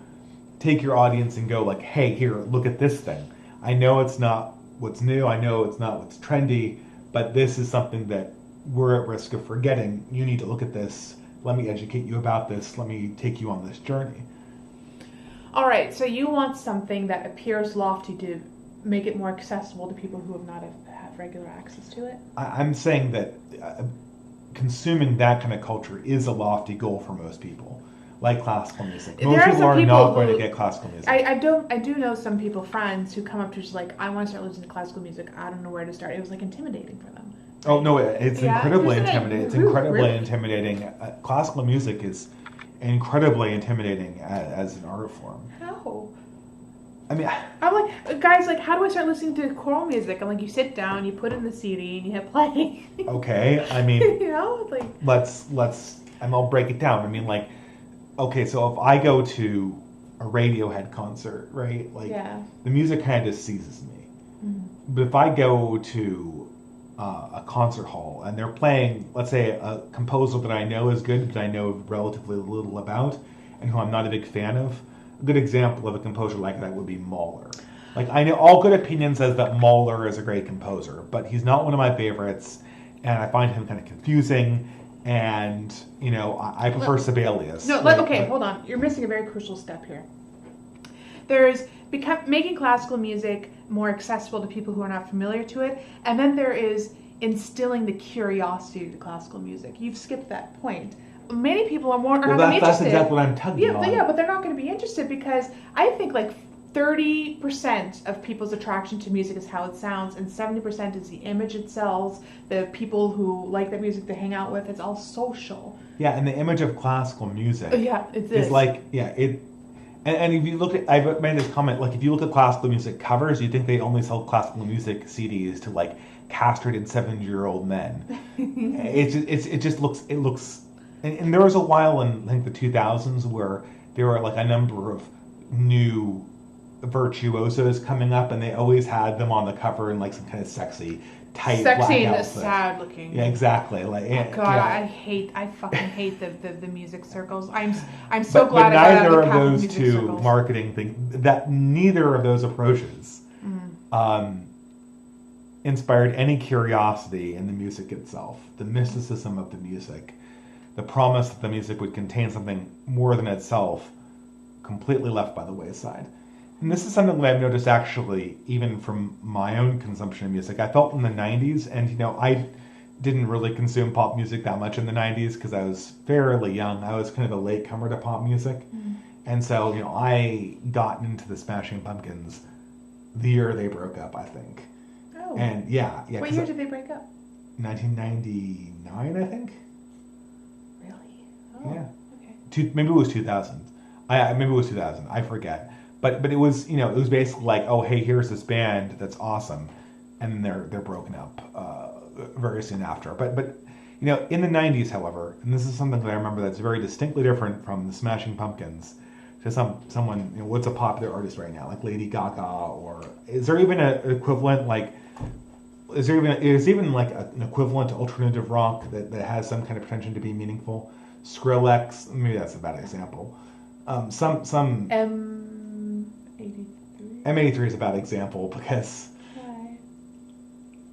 take your audience and go like, hey, here, look at this thing. I know it's not what's new, I know it's not what's trendy, but this is something that we're at risk of forgetting. You need to look at this. Let me educate you about this. Let me take you on this journey. All right, so you want something that appears lofty to make it more accessible to people who have not have regular access to it? I'm saying that consuming that kind of culture is a lofty goal for most people, like classical music. Most people are not going to get classical music. I do know some people, friends, who come up to just like, I want to start listening to classical music. I don't know where to start. It was like intimidating for them. Oh no, it's incredibly Isn't it? intimidating. It's incredibly Really? intimidating. Classical music is incredibly intimidating as an art form. How? I mean, I'm like, guys, like, how do I start listening to choral music? I'm like, you sit down, you put in the CD, and you hit play. okay. I mean, like, let's, and I'll break it down. I mean, like, okay, so if I go to a Radiohead concert, right? Like, the music kind of just seizes me. Mm-hmm. But if I go to a concert hall and they're playing, let's say, a composer that I know is good, but I know relatively little about, and who I'm not a big fan of, a good example of a composer like that would be Mahler. Like, I know all good opinion says that Mahler is a great composer, but he's not one of my favorites, and I find him kind of confusing, and, I prefer Sibelius. No, right? okay, hold on. You're missing a very crucial step here. There's making classical music more accessible to people who are not familiar to it, and then there is instilling the curiosity to classical music. You've skipped that point. Many people are not going to be interested. That's exactly what I'm tugging on. Yeah, but they're not going to be interested because I think like 30% of people's attraction to music is how it sounds, and 70% is the image it sells, the people who like that music they hang out with. It's all social. Yeah, and the image of classical music is like, And if you look at, I've made this comment, like if you look at classical music covers, you think they only sell classical music CDs to like castrated 70-year-old men. it just looks, and there was a while in I think the 2000s where there were like a number of new virtuosos coming up, and they always had them on the cover in like some kind of sexy, tight black and outfit. sad looking. Yeah, exactly. Like, I fucking hate the music circles. I'm so glad but I got out neither of the of those music two circles. marketing things, neither of those approaches inspired any curiosity in the music itself, the mysticism of the music, the promise that the music would contain something more than itself, completely left by the wayside. And this is something that I've noticed actually even from my own consumption of music. I felt in the 90s, and I didn't really consume pop music that much in the 90s because I was fairly young. I was kind of a latecomer to pop music. Mm-hmm. And so, I got into the Smashing Pumpkins the year they broke up, I think. Oh. And yeah. What year did they break up? 1999, I think. Really? Oh. Yeah. Okay. Maybe it was 2000. Maybe it was 2000. I forget. But it was it was basically like, oh hey, here's this band that's awesome, and then they're broken up very soon after. But In the 90s, however, and this is something that I remember that's very distinctly different from the Smashing Pumpkins, to someone, what's a popular artist right now, like Lady Gaga, or is there even an equivalent, like, is even like an equivalent to alternative rock that has some kind of pretension to be meaningful? Skrillex, maybe that's a bad example. Some M83. M83 is a bad example because Why?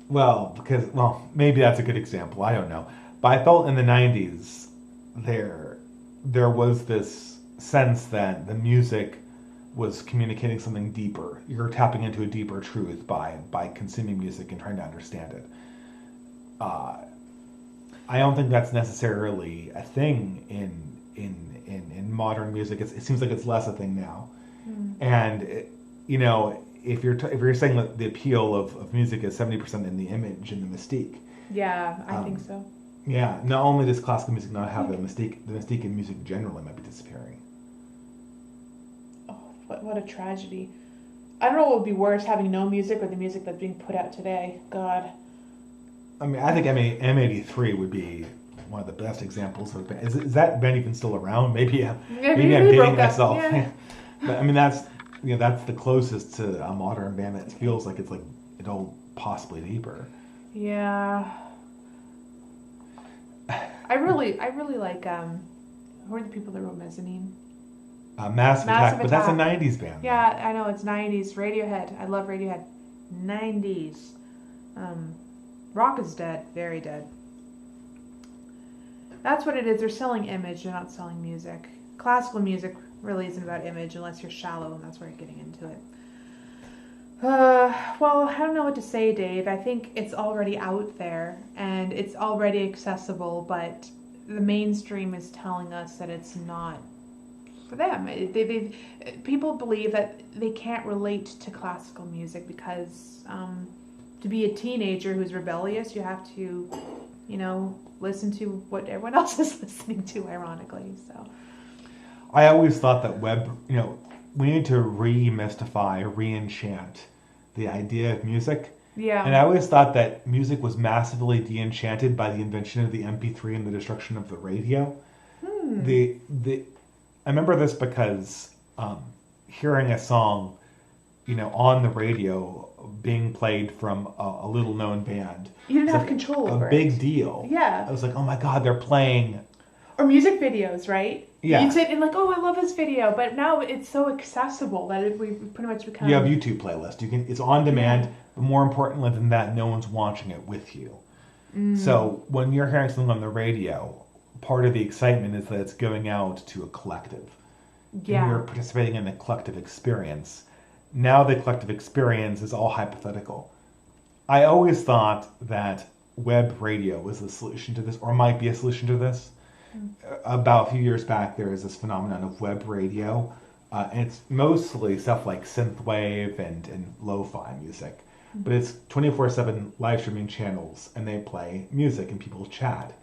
well, maybe that's a good example. I don't know. But I felt in the 90s there was this sense that the music was communicating something deeper. You're tapping into a deeper truth by consuming music and trying to understand it. I don't think that's necessarily a thing in modern music. It seems like it's less a thing now. And if you're saying that the appeal of music is 70% in the image and the mystique. Yeah, I think so. Yeah, not only does classical music not have the mystique in music generally might be disappearing. Oh, what a tragedy. I don't know what would be worse, having no music or the music that's being put out today. God. I mean, I think M83 would be one of the best examples of a band. Is that band even still around? Maybe I'm dating myself. Yeah. But I mean, that's the closest to a modern band that feels like it's like it'll possibly deeper. Yeah. I really like who are the people that wrote Mezzanine? Massive Attack, but that's a 90s band. Yeah, I know, it's 90s. Radiohead. I love Radiohead. 90s. Rock is dead. Very dead. That's what it is. They're selling image. They're not selling music. Classical music really isn't about image unless you're shallow, and that's where you're getting into it. Well, I don't know what to say, Dave. I think it's already out there, and it's already accessible, but the mainstream is telling us that it's not for them. People believe that they can't relate to classical music because to be a teenager who's rebellious, you have to, listen to what everyone else is listening to, ironically. So I always thought that we need to re-mystify, re-enchant the idea of music. yeah. And I always thought that music was massively de-enchanted by the invention of the MP3 and the destruction of the radio. I remember this because hearing a song, on the radio being played from a little-known band. You didn't have control over it. A big deal. Yeah. I was like, oh my God, they're playing. Or music videos, right? Yeah. You'd sit and like, oh, I love this video, but now it's so accessible that we pretty much become. You have YouTube playlist. It's on demand, but more importantly than that, no one's watching it with you. So when you're hearing something on the radio, part of the excitement is that it's going out to a collective. Yeah. And you're participating in a collective experience. Now the collective experience is all hypothetical. I always thought that web radio was the solution to this, or might be a solution to this. About a few years back, there is this phenomenon of web radio, and it's mostly stuff like synthwave and lo-fi music, but it's 24/7 live streaming channels, and they play music and people chat,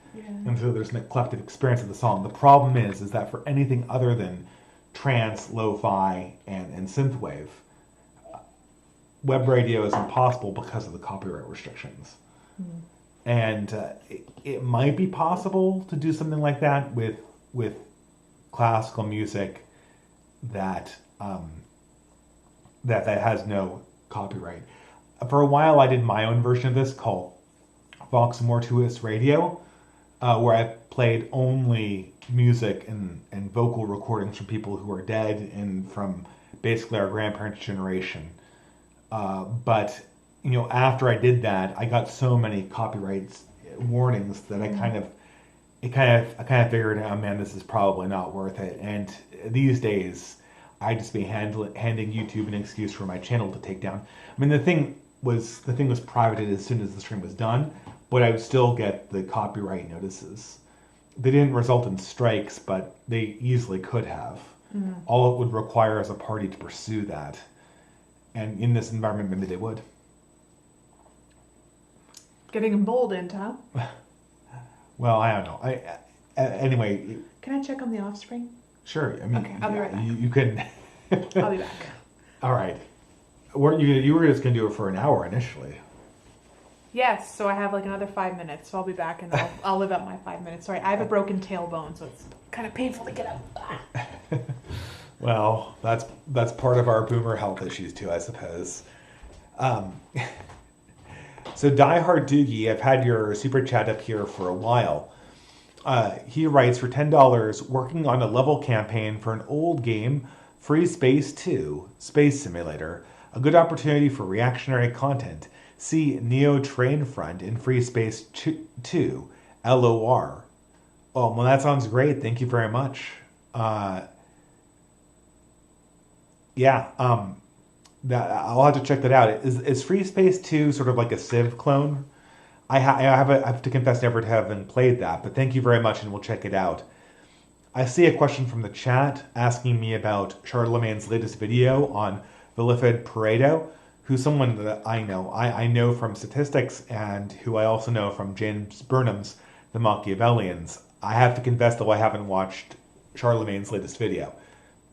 and so there's a collective experience of the song. The problem is that for anything other than trance, lo-fi, and synthwave, web radio is impossible because of the copyright restrictions. And it might be possible to do something like that with classical music that has no copyright. For a while, I did my own version of this called Vox Mortuus Radio, where I played only music and vocal recordings from people who are dead and from basically our grandparents' generation. But after I did that, I got so many copyright warnings that I kind of figured, oh man, this is probably not worth it. And these days, I'd just be handing YouTube an excuse for my channel to take down. I mean, the thing was privated as soon as the stream was done, but I would still get the copyright notices. They didn't result in strikes, but they easily could have. All it would require is a party to pursue that. And in this environment, maybe they would. Getting emboldened, huh? Well, I don't know. Anyway. Can I check on the Offspring? Sure. I mean, okay, I'll be right back. You can. I'll be back. All right. You were just going to do it for an hour initially. Yes, so I have like another 5 minutes, so I'll be back and I'll live out my 5 minutes. Sorry, I have a broken tailbone, so it's kind of painful to get up. Well, that's part of our boomer health issues too, I suppose. Um, so Diehard Doogie, I've had your super chat up here for a while. He writes for $10, working on a level campaign for an old game, Free Space 2, Space Simulator. A good opportunity for reactionary content. See Neo Train Front in Free Space 2, LOR. Oh, well, that sounds great. Thank you very much. Uh, yeah, I'll have to check that out. Is Free Space 2 sort of like a Civ clone? I have to confess never to having played that, but thank you very much, and we'll check it out. I see a question from the chat asking me about Charlemagne's latest video on Villifid Pareto, who's someone that I know. I know from statistics and who I also know from James Burnham's The Machiavellians. I have to confess, though, I haven't watched Charlemagne's latest video,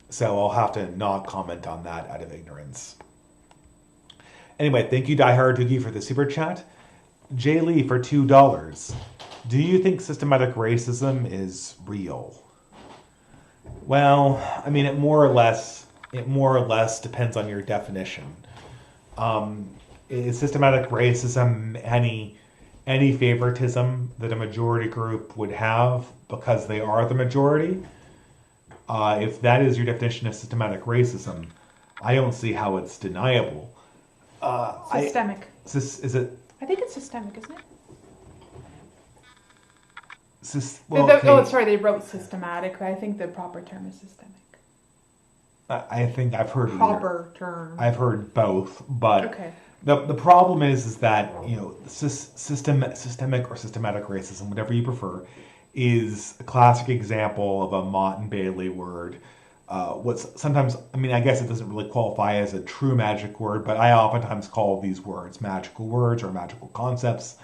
so I'll have to not comment on that out of ignorance. Anyway, thank you, Diehard Doogie, for the super chat. Jay Lee for $2. Do you think systematic racism is real? Well, I mean, it more or less depends on your definition. Is systematic racism any favoritism that a majority group would have because they are the majority? If that is your definition of systematic racism, I don't see how it's deniable. Systemic. Is it? I think it's systemic, isn't it? Okay. Sorry, they wrote systematic, but I think the proper term is systemic. I think I've heard proper term. I've heard both, but okay. The problem is that systemic or systematic racism, whatever you prefer, is a classic example of a Mott and Bailey word. What's sometimes, I mean, I guess it doesn't really qualify as a true magic word, but I oftentimes call these words magical words or magical concepts,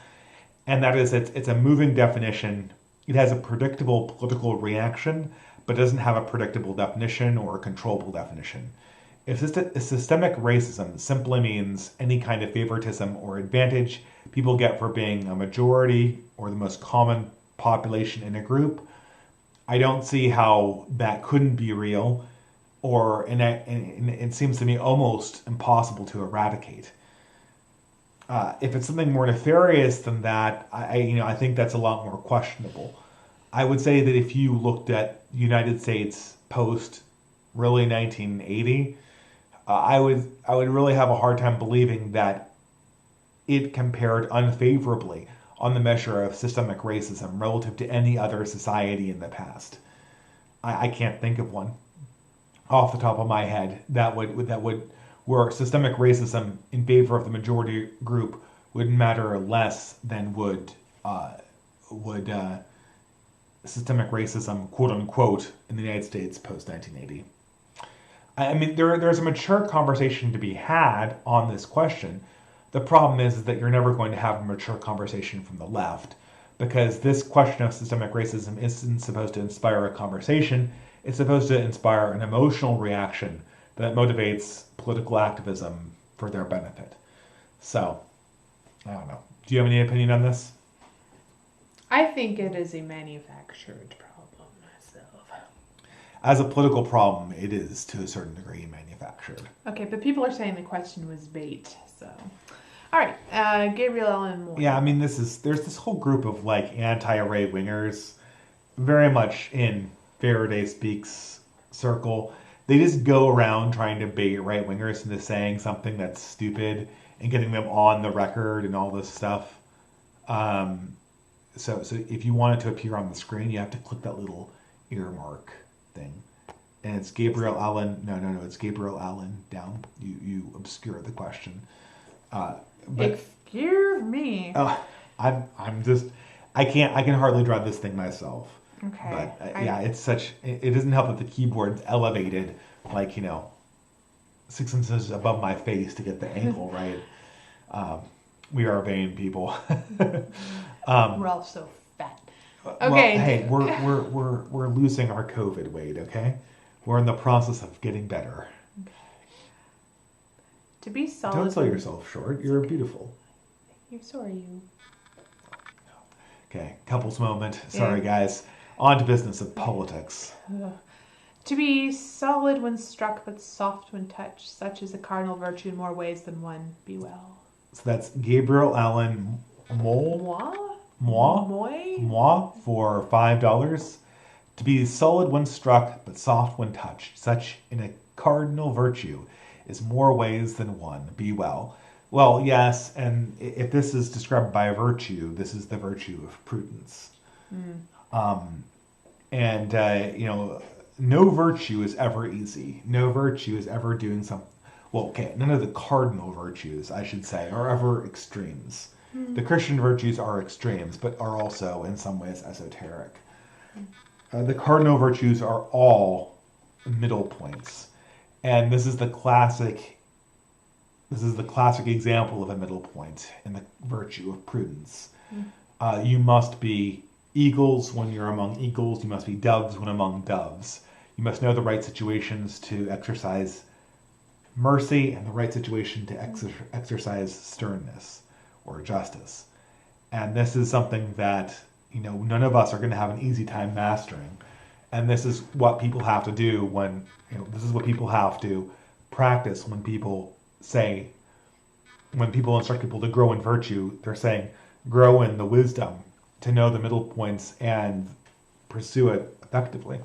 and that is it's a moving definition. It has a predictable political reaction, but doesn't have a predictable definition or a controllable definition. If systemic racism simply means any kind of favoritism or advantage people get for being a majority or the most common population in a group, I don't see how that couldn't be real, and it seems to me almost impossible to eradicate. If it's something more nefarious than that, I think that's a lot more questionable. I would say that if you looked at the United States post really 1980, I would really have a hard time believing that it compared unfavorably on the measure of systemic racism relative to any other society in the past. I can't think of one off the top of my head that would where systemic racism in favor of the majority group would matter less than would systemic racism, quote unquote, in the United States post 1980. I mean, there's a mature conversation to be had on this question. The problem is that you're never going to have a mature conversation from the left, because this question of systemic racism isn't supposed to inspire a conversation. It's supposed to inspire an emotional reaction that motivates political activism for their benefit. So, I don't know. Do you have any opinion on this? I think it is a manufactured problem myself. As a political problem, it is to a certain degree manufactured. Okay, but people are saying the question was bait, so. All right, Gabriel Allen Moore. Yeah, I mean, there's this whole group of like anti-right wingers, very much in Faraday Speaks circle. They just go around trying to bait right wingers into saying something that's stupid and getting them on the record and all this stuff. So if you want it to appear on the screen, you have to click that little earmark thing. And it's Gabriel Allen. No, it's Gabriel Allen down. You obscure the question. But excuse me. I'm just I can hardly draw this thing myself. Okay. But it doesn't help that the keyboard's elevated like 6 inches above my face to get the angle right. We are vain people. We're all so fat. Okay. Well, hey, we're losing our COVID weight. Okay, we're in the process of getting better. Okay. To be solid. Don't sell yourself short. You're beautiful. So are you. Okay, couples moment. Sorry, guys. On to business of politics. To be solid when struck, but soft when touched, such is a cardinal virtue in more ways than one. Be well. So that's Gabriel Allen Moi for $5. To be solid when struck, but soft when touched, such in a cardinal virtue is more ways than one. Be well. Well, yes, and if this is described by a virtue, this is the virtue of prudence. And no virtue is ever easy. No virtue is ever doing something. Well, okay, none of the cardinal virtues, I should say, are ever extremes. The Christian virtues are extremes, but are also in some ways esoteric. The cardinal virtues are all middle points, and this is the classic example of a middle point in the virtue of prudence. You must be eagles when you're among eagles. You must be doves when among doves. You must know the right situations to exercise mercy and the right situation to exercise sternness or justice. And this is something that none of us are going to have an easy time mastering. And this is what people have to do when this is what people have to practice when people instruct people to grow in virtue. They're saying grow in the wisdom to know the middle points and pursue it effectively.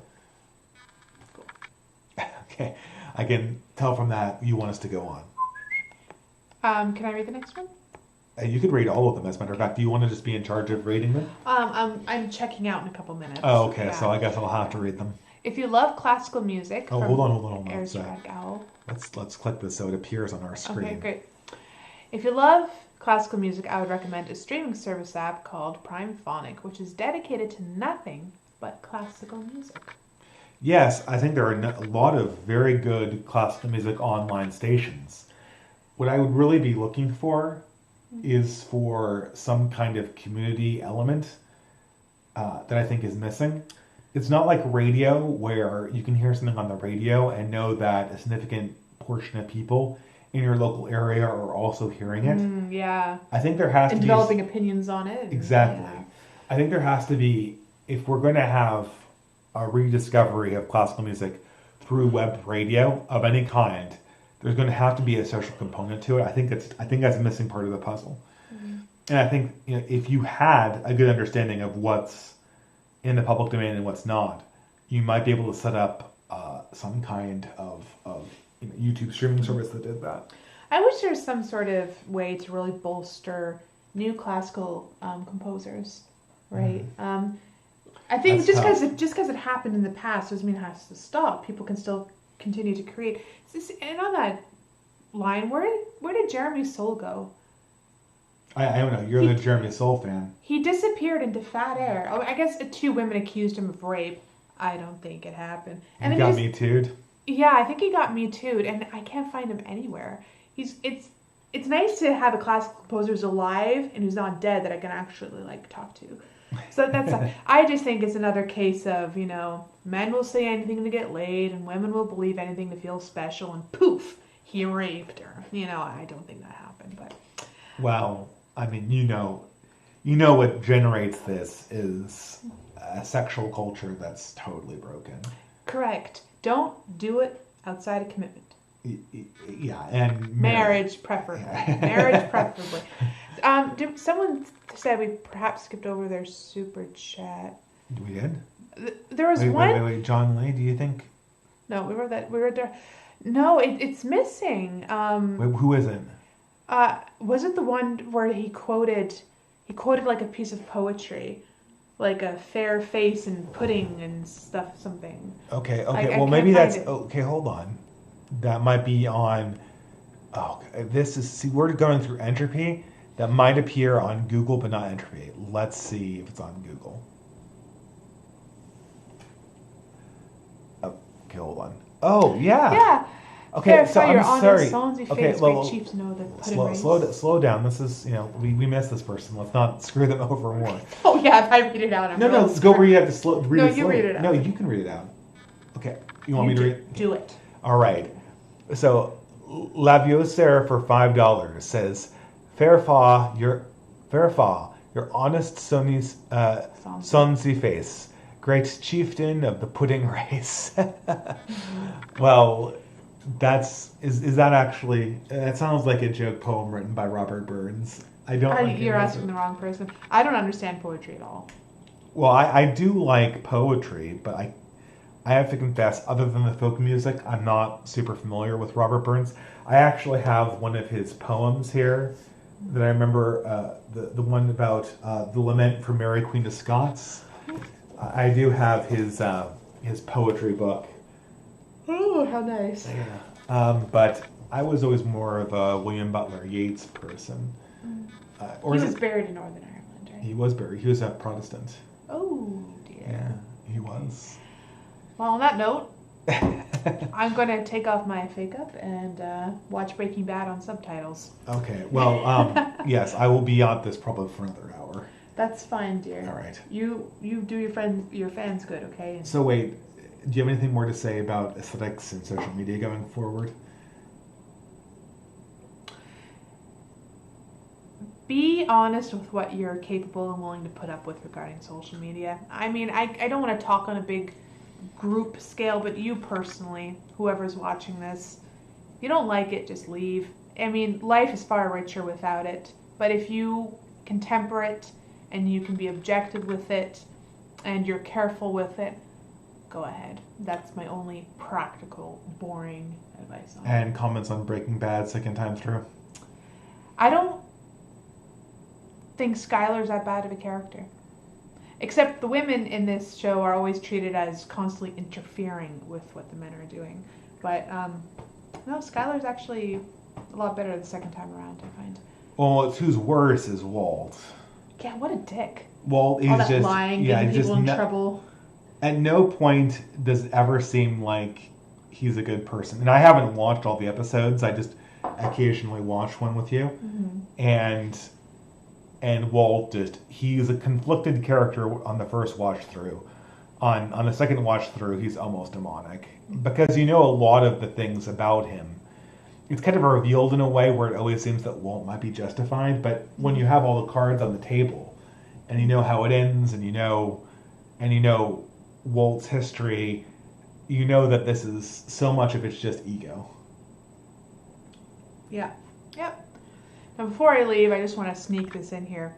Okay, I can tell from that you want us to go on. Can I read the next one? You could read all of them, as a matter of fact. Do you want to just be in charge of reading them? I'm checking out in a couple minutes. Oh, okay. Yeah. So I guess I'll have to read them. If you love classical music... Oh, hold on. Owl. Let's click this so it appears on our screen. Okay, great. If you love classical music, I would recommend a streaming service app called Prime Phonic, which is dedicated to nothing but classical music. Yes, I think there are a lot of very good classical music online stations. What I would really be looking for is for some kind of community element that I think is missing. It's not like radio where you can hear something on the radio and know that a significant portion of people in your local area are also hearing it. Yeah. I think there has to be... developing opinions on it. Exactly. Yeah. I think there has to be, if we're going to have a rediscovery of classical music through web radio of any kind, there's going to have to be a social component to it. I think that's a missing part of the puzzle. And I think if you had a good understanding of what's in the public domain and what's not, you might be able to set up some kind of YouTube streaming service that did that. I wish there was some sort of way to really bolster new classical composers, right? I think just because it happened in the past doesn't mean it has to stop. People can still continue to create. And on that line, where did Jeremy Soule go? I don't know. You're the Jeremy Soule fan. He disappeared into fat air. Oh, I guess 2 women accused him of rape. I don't think it happened. And he got Me Too'd? Yeah, I think he got Me Too'd, and I can't find him anywhere. It's nice to have a classical composer who's alive and who's not dead that I can actually talk to. So that's I just think it's another case of men will say anything to get laid and women will believe anything to feel special, and poof, he raped her. I don't think that happened, but well, I mean, what generates this is a sexual culture that's totally broken. Correct. Don't do it outside of commitment. Yeah, and marriage preferably. Marriage preferably. Someone said we perhaps skipped over their super chat. We did? There was one. Wait. John Lee, do you think? No, we wrote that. We wrote there. No, it's missing. Wait, who is it? Was it the one where he quoted like a piece of poetry, like a fair face and pudding and stuff, something. Okay. Well, maybe that's okay. Hold on, that might be on. Oh, we're going through Entropy. That might appear on Google, but not Entropy. Let's see if it's on Google. Okay, hold on. Oh, yeah. Yeah. Okay, so I'm sorry. Okay, Chiefs know that slow down. This is, we missed this person. Let's not screw them over more. Oh yeah, if I read it out, No, go read it out. Read it out. No, you can read it out. Okay, you want me to read? Do it. All right. So, Lavioser for $5 says, "Fair fa, Verify, your honest Sonny's Sonsi face, great chieftain of the pudding race. Well, is that actually? That sounds like a joke poem written by Robert Burns. I don't. You're asking the wrong person. I don't understand poetry at all. Well, I do like poetry, but I have to confess, other than the folk music, I'm not super familiar with Robert Burns. I actually have one of his poems here that I remember, the one about the lament for Mary Queen of Scots. I do have his poetry book. Oh, how nice. Yeah. But I was always more of a William Butler Yeats person. He was buried in Northern Ireland, right? He was buried. He was a Protestant. Oh, dear. Yeah, he was. Well, on that note, I'm going to take off my fake up and watch Breaking Bad on subtitles. Okay. Well, yes, I will be on this probably for another hour. That's fine, dear. All right. You do your fans good, okay? So wait, do you have anything more to say about aesthetics and social media going forward? Be honest with what you're capable and willing to put up with regarding social media. I mean, I don't want to talk on a big group scale, but you personally, whoever's watching this, you don't like it, just leave. I mean, life is far richer without it, but if you can temper it and you can be objective with it and you're careful with it, go ahead. That's my only practical, boring advice on it. And comments on Breaking Bad second time through? I don't think Skylar's that bad of a character. Except the women in this show are always treated as constantly interfering with what the men are doing. But, no, Skylar's actually a lot better the second time around, I find. Well, it's who's worse is Walt. Yeah, what a dick. Walt is all that just lying, getting people in trouble. At no point does it ever seem like he's a good person. And I haven't watched all the episodes. I just occasionally watch one with you. Mm-hmm. And Walt he's a conflicted character on the first watch through. On the second watch through, he's almost demonic. Because you know a lot of the things about him. It's kind of revealed in a way where it always seems that Walt might be justified, but when you have all the cards on the table, and you know how it ends, and you know Walt's history, you know that this is so much of it's just ego. Yeah. Yep. Now, before I leave, I just want to sneak this in here.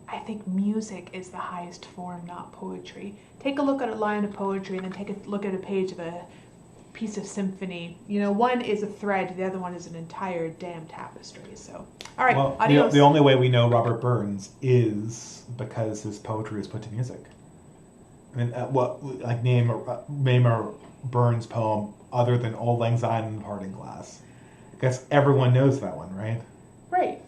I think music is the highest form, not poetry. Take a look at a line of poetry and then take a look at a page of a piece of symphony. You know, one is a thread, the other one is an entire damn tapestry. So, all right, well, adios. The only way we know Robert Burns is because his poetry is put to music. I mean, name a Burns poem other than Auld Lang Syne and Parting Glass. I guess everyone knows that one, right? Right.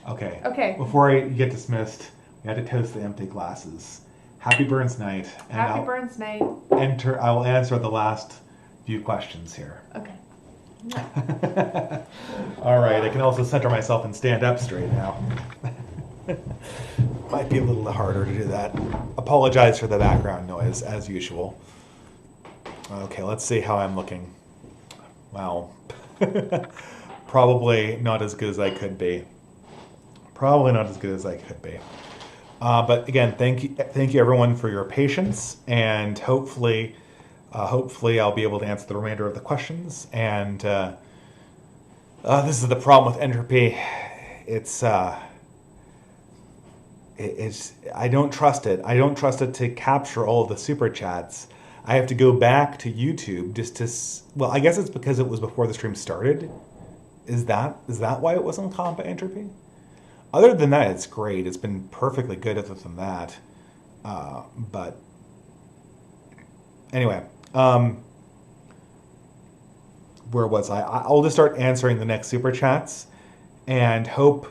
Okay. Before I get dismissed, we had to toast the empty glasses. Happy Burns Night. And Happy Burns Night. I will answer the last few questions here. Okay. All right. I can also center myself and stand up straight now. Might be a little harder to do that. Apologize for the background noise, as usual. Okay, let's see how I'm looking. Wow. Probably not as good as I could be. But again, thank you everyone for your patience, and hopefully I'll be able to answer the remainder of the questions. And this is the problem with entropy. It's I don't trust it. I don't trust it to capture all of the super chats. I have to go back to YouTube just to. Well, I guess it's because it was before the stream started. Is that why it wasn't caught by entropy? Other than that, it's great. It's been perfectly good other than that. But anyway, where was I? I'll just start answering the next super chats and hope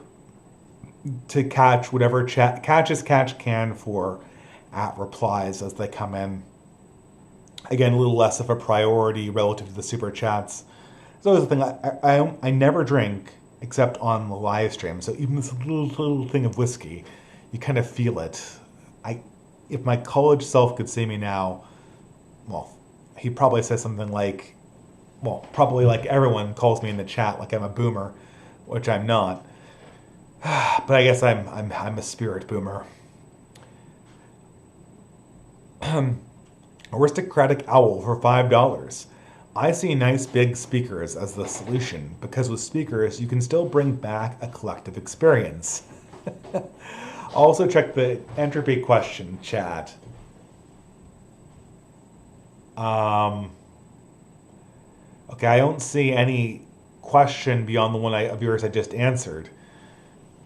to catch whatever catch can for at replies as they come in. Again, a little less of a priority relative to the super chats. It's always the thing. I never drink except on the live stream. So even this little thing of whiskey, you kind of feel it. If my college self could see me now, well, he'd probably say something like, well, probably like everyone calls me in the chat, like I'm a boomer, which I'm not. But I guess I'm a spirit boomer. Aristocratic owl for $5. I see nice big speakers as the solution because with speakers you can still bring back a collective experience. Also check the entropy question chat. Um, okay, I don't see any question beyond the one of yours I just answered,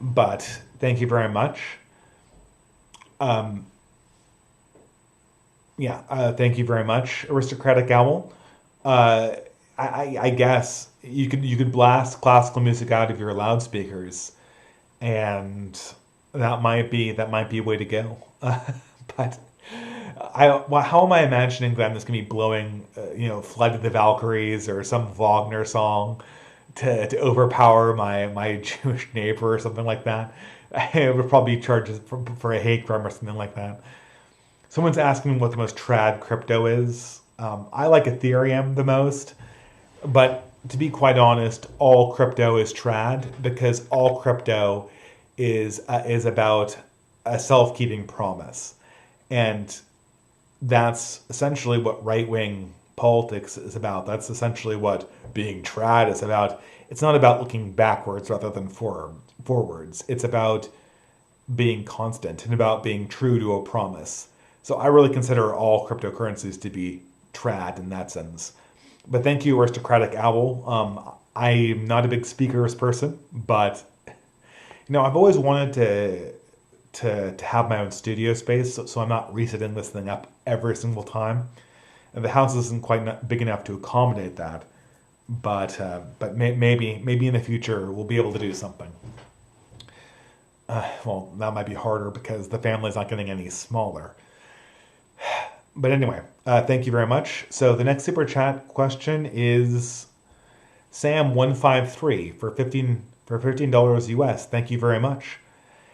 but thank you very much. Um, yeah, thank you very much, aristocratic owl. Uh, I guess you could blast classical music out of your loudspeakers, and that might be a way to go. But how am I imagining that I'm just gonna be blowing, "Flight of the Valkyries" or some Wagner song to overpower my Jewish neighbor or something like that? It would probably charge for a hate crime or something like that. Someone's asking what the most trad crypto is. I like Ethereum the most, but to be quite honest, all crypto is trad because all crypto is about a self-keeping promise, and that's essentially what right-wing politics is about. That's essentially what being trad is about. It's not about looking backwards rather than forwards. It's about being constant and about being true to a promise. So I really consider all cryptocurrencies to be trad in that sense. But thank you, aristocratic owl. I'm not a big speakers person, but I've always wanted to have my own studio space, so I'm not resetting this thing up every single time. And the house isn't quite big enough to accommodate that. But maybe in the future we'll be able to do something. Well, that might be harder because the family's not getting any smaller. But anyway, thank you very much. So the next super chat question is Sam153 for $15 US. Thank you very much.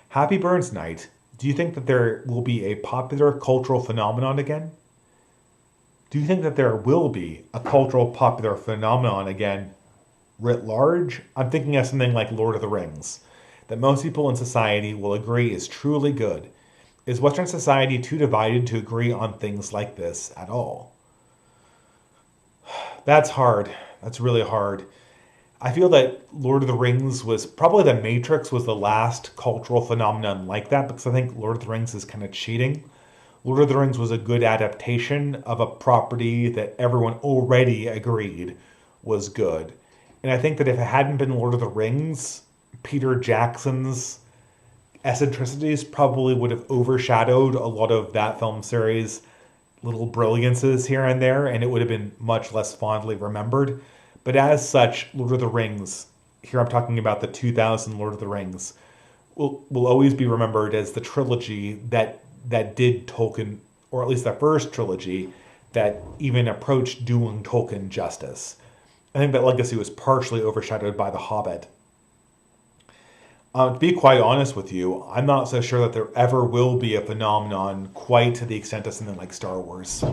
Happy Burns Night. Do you think that there will be a popular cultural phenomenon again? Do you think that there will be a cultural popular phenomenon again writ large? I'm thinking of something like Lord of the Rings, that most people in society will agree is truly good. Is Western society too divided to agree on things like this at all? That's hard. That's really hard. I feel that Lord of the Rings was probably the Matrix was the last cultural phenomenon like that because I think Lord of the Rings is kind of cheating. Lord of the Rings was a good adaptation of a property that everyone already agreed was good. And I think that if it hadn't been Lord of the Rings, Peter Jackson's eccentricities probably would have overshadowed a lot of that film series' little brilliances here and there, and it would have been much less fondly remembered. But as such, Lord of the Rings, here I'm talking about the 2000 Lord of the Rings, will always be remembered as the trilogy that did Tolkien, or at least the first trilogy, that even approached doing Tolkien justice. I think that legacy was partially overshadowed by The Hobbit. To be quite honest with you, I'm not so sure that there ever will be a phenomenon quite to the extent of something like Star Wars.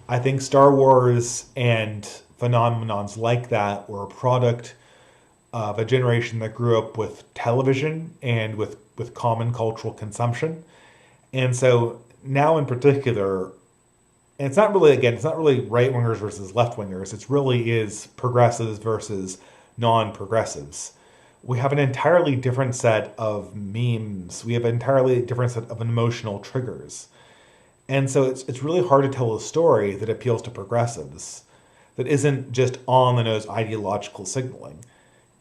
I think Star Wars and phenomenons like that were a product of a generation that grew up with television and with common cultural consumption. And so now in particular, and it's not really right wingers versus left wingers. It really is progressives versus non progressives. We have an entirely different set of memes. We have an entirely different set of emotional triggers. And so it's really hard to tell a story that appeals to progressives, that isn't just on the nose ideological signaling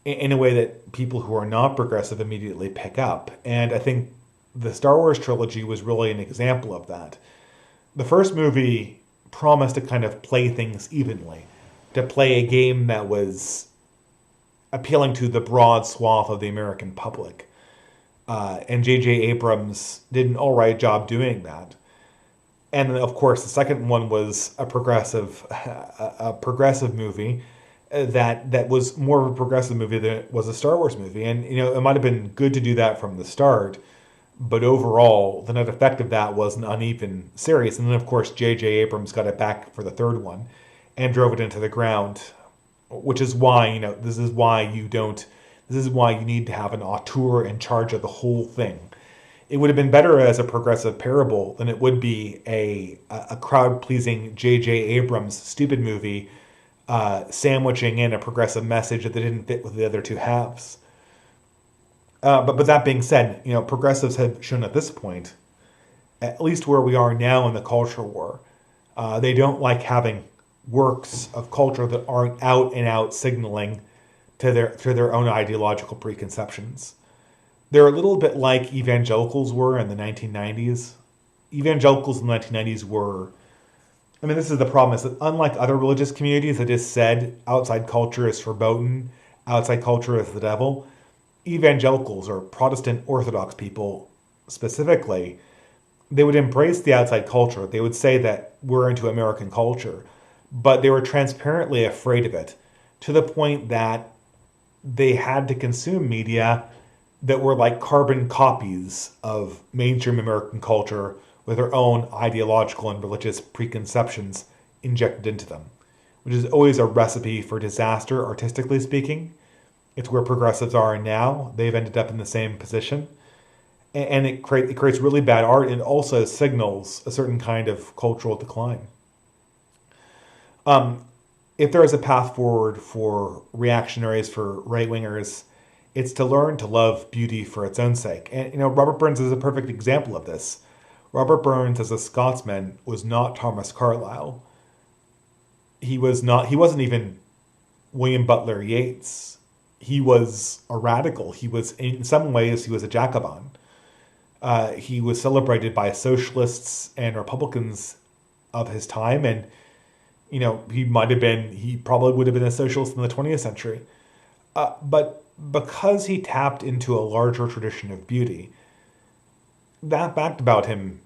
in a way that people who are not progressive immediately pick up. And I think the Star Wars trilogy was really an example of that. The first movie promised to kind of play things evenly, to play a game that was appealing to the broad swath of the American public. And J.J. Abrams did an all right job doing that. And of course, the second one was a progressive movie that was more of a progressive movie than it was a Star Wars movie. And it might have been good to do that from the start, but overall, the net effect of that was an uneven series. And then, of course, J.J. Abrams got it back for the third one and drove it into the ground, which is why this is why you don't This is why you need to have an auteur in charge of the whole thing. It would have been better as a progressive parable than it would be a crowd pleasing J.J. Abrams stupid movie sandwiching in a progressive message that didn't fit with the other two halves. But that being said, progressives have shown at this point, at least where we are now in the culture war, they don't like having works of culture that aren't out and out signaling to their own ideological preconceptions. They're a little bit like evangelicals were in the 1990s. Evangelicals in the 1990s were, this is the problem, is that unlike other religious communities that just said outside culture is verboten, outside culture is the devil, evangelicals or Protestant Orthodox people specifically, they would embrace the outside culture. They would say that we're into American culture, but they were transparently afraid of it to the point that they had to consume media that were like carbon copies of mainstream American culture with their own ideological and religious preconceptions injected into them, which is always a recipe for disaster, artistically speaking. It's where progressives are now. They've ended up in the same position. And it creates really bad art and also signals a certain kind of cultural decline. If there is a path forward for reactionaries, for right-wingers, it's to learn to love beauty for its own sake. And, Robert Burns is a perfect example of this. Robert Burns, as a Scotsman, was not Thomas Carlyle. He wasn't even William Butler Yeats. He was a radical. In some ways, he was a Jacobin. He was celebrated by socialists and Republicans of his time, and he probably would have been a socialist in the 20th century. But because he tapped into a larger tradition of beauty, that fact about him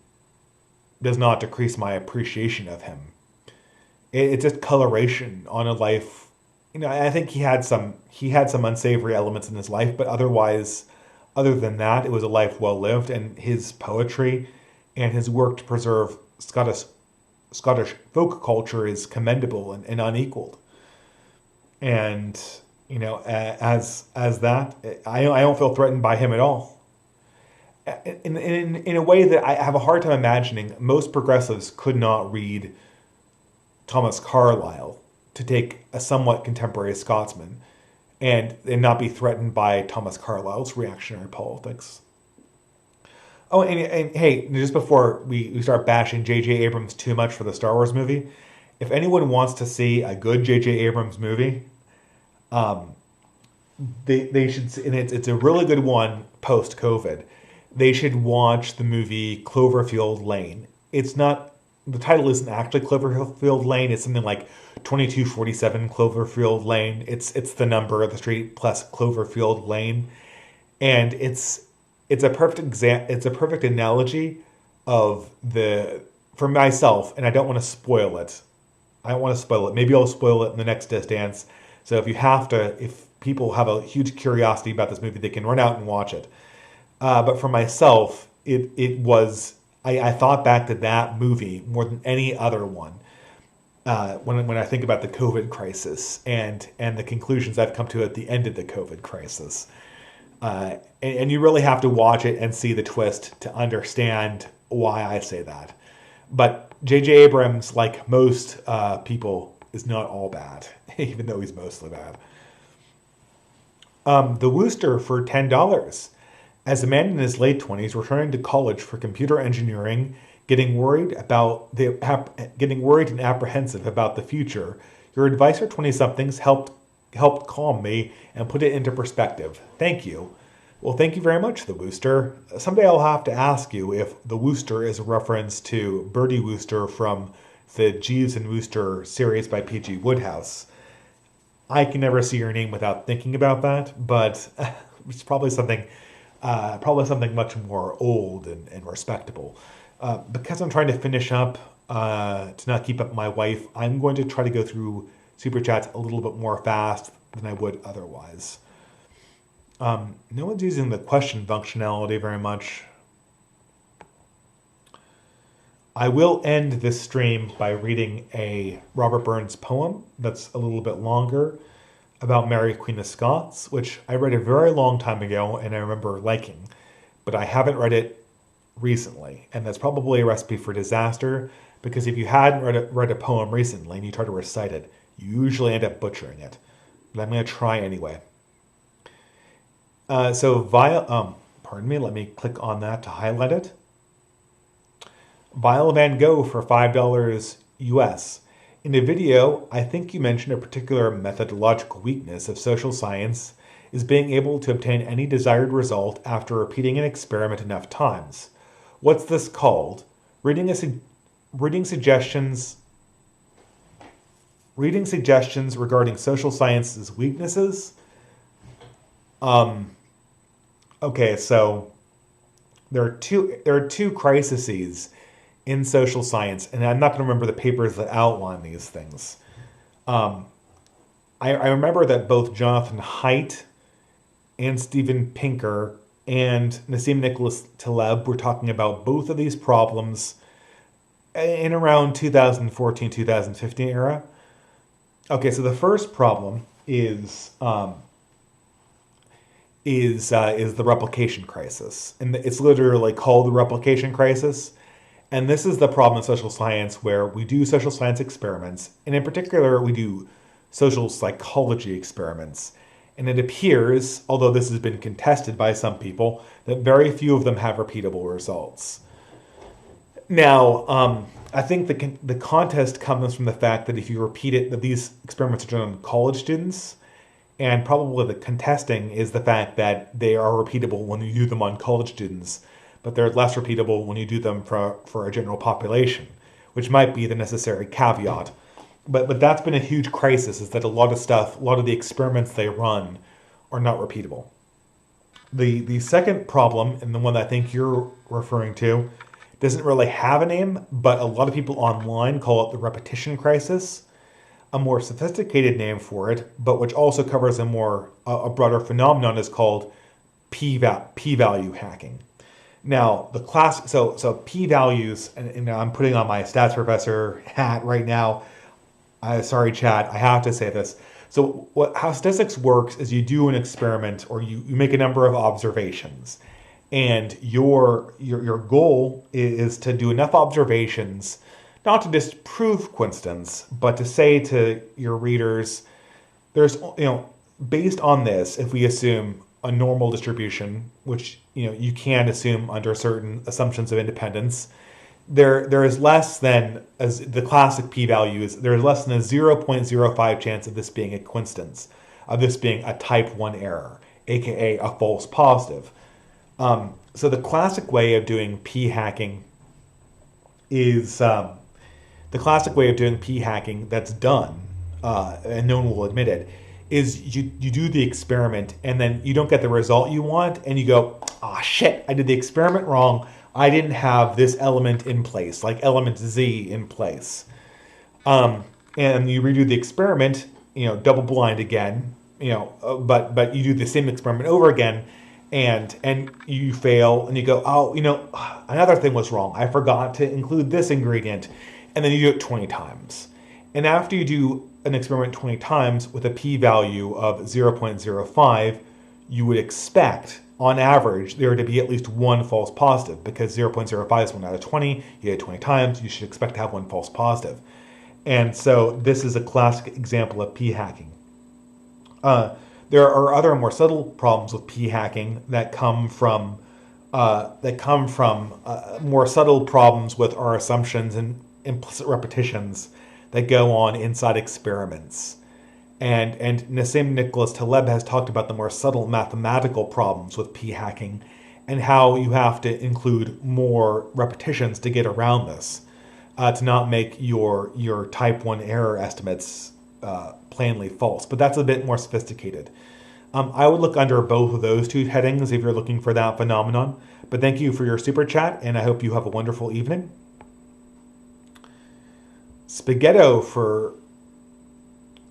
does not decrease my appreciation of him. It's just coloration on a life. I think he had some unsavory elements in his life, but other than that, it was a life well lived, and his poetry and his work to preserve Scottish folk culture is commendable and unequaled. And as that, I don't feel threatened by him at all. In a way that I have a hard time imagining, most progressives could not read Thomas Carlyle to take a somewhat contemporary Scotsman and not be threatened by Thomas Carlyle's reactionary politics. Oh, and hey, just before we start bashing J.J. Abrams too much for the Star Wars movie, if anyone wants to see a good J.J. Abrams movie, they should, and it's a really good one post-COVID. They should watch the movie Cloverfield Lane. It's not, the title isn't actually Cloverfield Lane. It's something like 2247 Cloverfield Lane. It's the number of the street plus Cloverfield Lane, and it's a perfect analogy of for myself, and I don't want to spoil it. Maybe I'll spoil it in the next dance. So if people have a huge curiosity about this movie, they can run out and watch it. But for myself, I thought back to that movie more than any other one when I think about the COVID crisis and the conclusions I've come to at the end of the COVID crisis. And you really have to watch it and see the twist to understand why I say that. But J.J. Abrams, like most people, is not all bad, even though he's mostly bad. The Wooster for $10. As a man in his late 20s returning to college for computer engineering, getting worried and apprehensive about the future, your advice for 20-somethings helped calm me and put it into perspective. Thank you. Well, thank you very much, the Wooster. Someday I'll have to ask you if the Wooster is a reference to Bertie Wooster from the Jeeves and Wooster series by P.G. Wodehouse. I can never see your name without thinking about that, but it's probably something much more old and respectable. Because I'm trying to finish up, to not keep up my wife, I'm going to try to go through Super Chats a little bit more fast than I would otherwise. No one's using the question functionality very much. I will end this stream by reading a Robert Burns poem that's a little bit longer. about Mary Queen of Scots, which I read a very long time ago and I remember liking, but I haven't read it recently. And that's probably a recipe for disaster because if you hadn't read a poem recently and you try to recite it, you usually end up butchering it. But I'm going to try anyway. Pardon me, let me click on that to highlight it. Viola Van Gogh for $5 US. In the video, I think you mentioned a particular methodological weakness of social science is being able to obtain any desired result after repeating an experiment enough times. What's this called? Reading suggestions regarding social science's weaknesses? Okay, so there are two crises in social science, and I'm not going to remember the papers that outline these things. I remember that both Jonathan Haidt and Steven Pinker and Nassim Nicholas Taleb were talking about both of these problems in around 2014, 2015 era. Okay, so the first problem is the replication crisis, and it's literally called the replication crisis. And this is the problem in social science where we do social science experiments, and in particular, we do social psychology experiments. And it appears, although this has been contested by some people, that very few of them have repeatable results. Now, I think the contest comes from the fact that if you repeat it, that these experiments are done on college students, and probably the contesting is the fact that they are repeatable when you do them on college students, but they're less repeatable when you do them for a general population, which might be the necessary caveat. But that's been a huge crisis, is that a lot of the experiments they run are not repeatable. The second problem, and the one that I think you're referring to, doesn't really have a name, but a lot of people online call it the repetition crisis. A more sophisticated name for it, but which also covers a broader phenomenon, is called p-value hacking. Now, the class, so p-values, and I'm putting on my stats professor hat right now. Sorry, Chad, I have to say this. So how statistics works is you do an experiment, or you make a number of observations, and your goal is to do enough observations not to disprove coincidence, but to say to your readers, there's, based on this, if we assume a normal distribution, which, you can assume under certain assumptions of independence, there is less than, as the classic p-value is, there is less than a 0.05 chance of this being a coincidence, of this being a type 1 error, aka a false positive. So the classic way of doing p-hacking is... the classic way of doing p-hacking that's done, and no one will admit it, is you do the experiment and then you don't get the result you want and you go, shit, I did the experiment wrong. I didn't have this element in place, like element Z in place. And you redo the experiment, double blind again, but you do the same experiment over again and you fail and you go, another thing was wrong. I forgot to include this ingredient. And then you do it 20 times. And after you do an experiment 20 times with a p-value of 0.05, you would expect, on average, there to be at least one false positive, because 0.05 is 1 out of 20. You did it 20 times, you should expect to have one false positive. And so this is a classic example of p-hacking. There are other more subtle problems with p-hacking that come from more subtle problems with our assumptions and implicit repetitions that go on inside experiments. And Nassim Nicholas Taleb has talked about the more subtle mathematical problems with p-hacking and how you have to include more repetitions to get around this, to not make your type 1 error estimates plainly false. But that's a bit more sophisticated. I would look under both of those two headings if you're looking for that phenomenon. But thank you for your super chat, and I hope you have a wonderful evening. Spaghetto for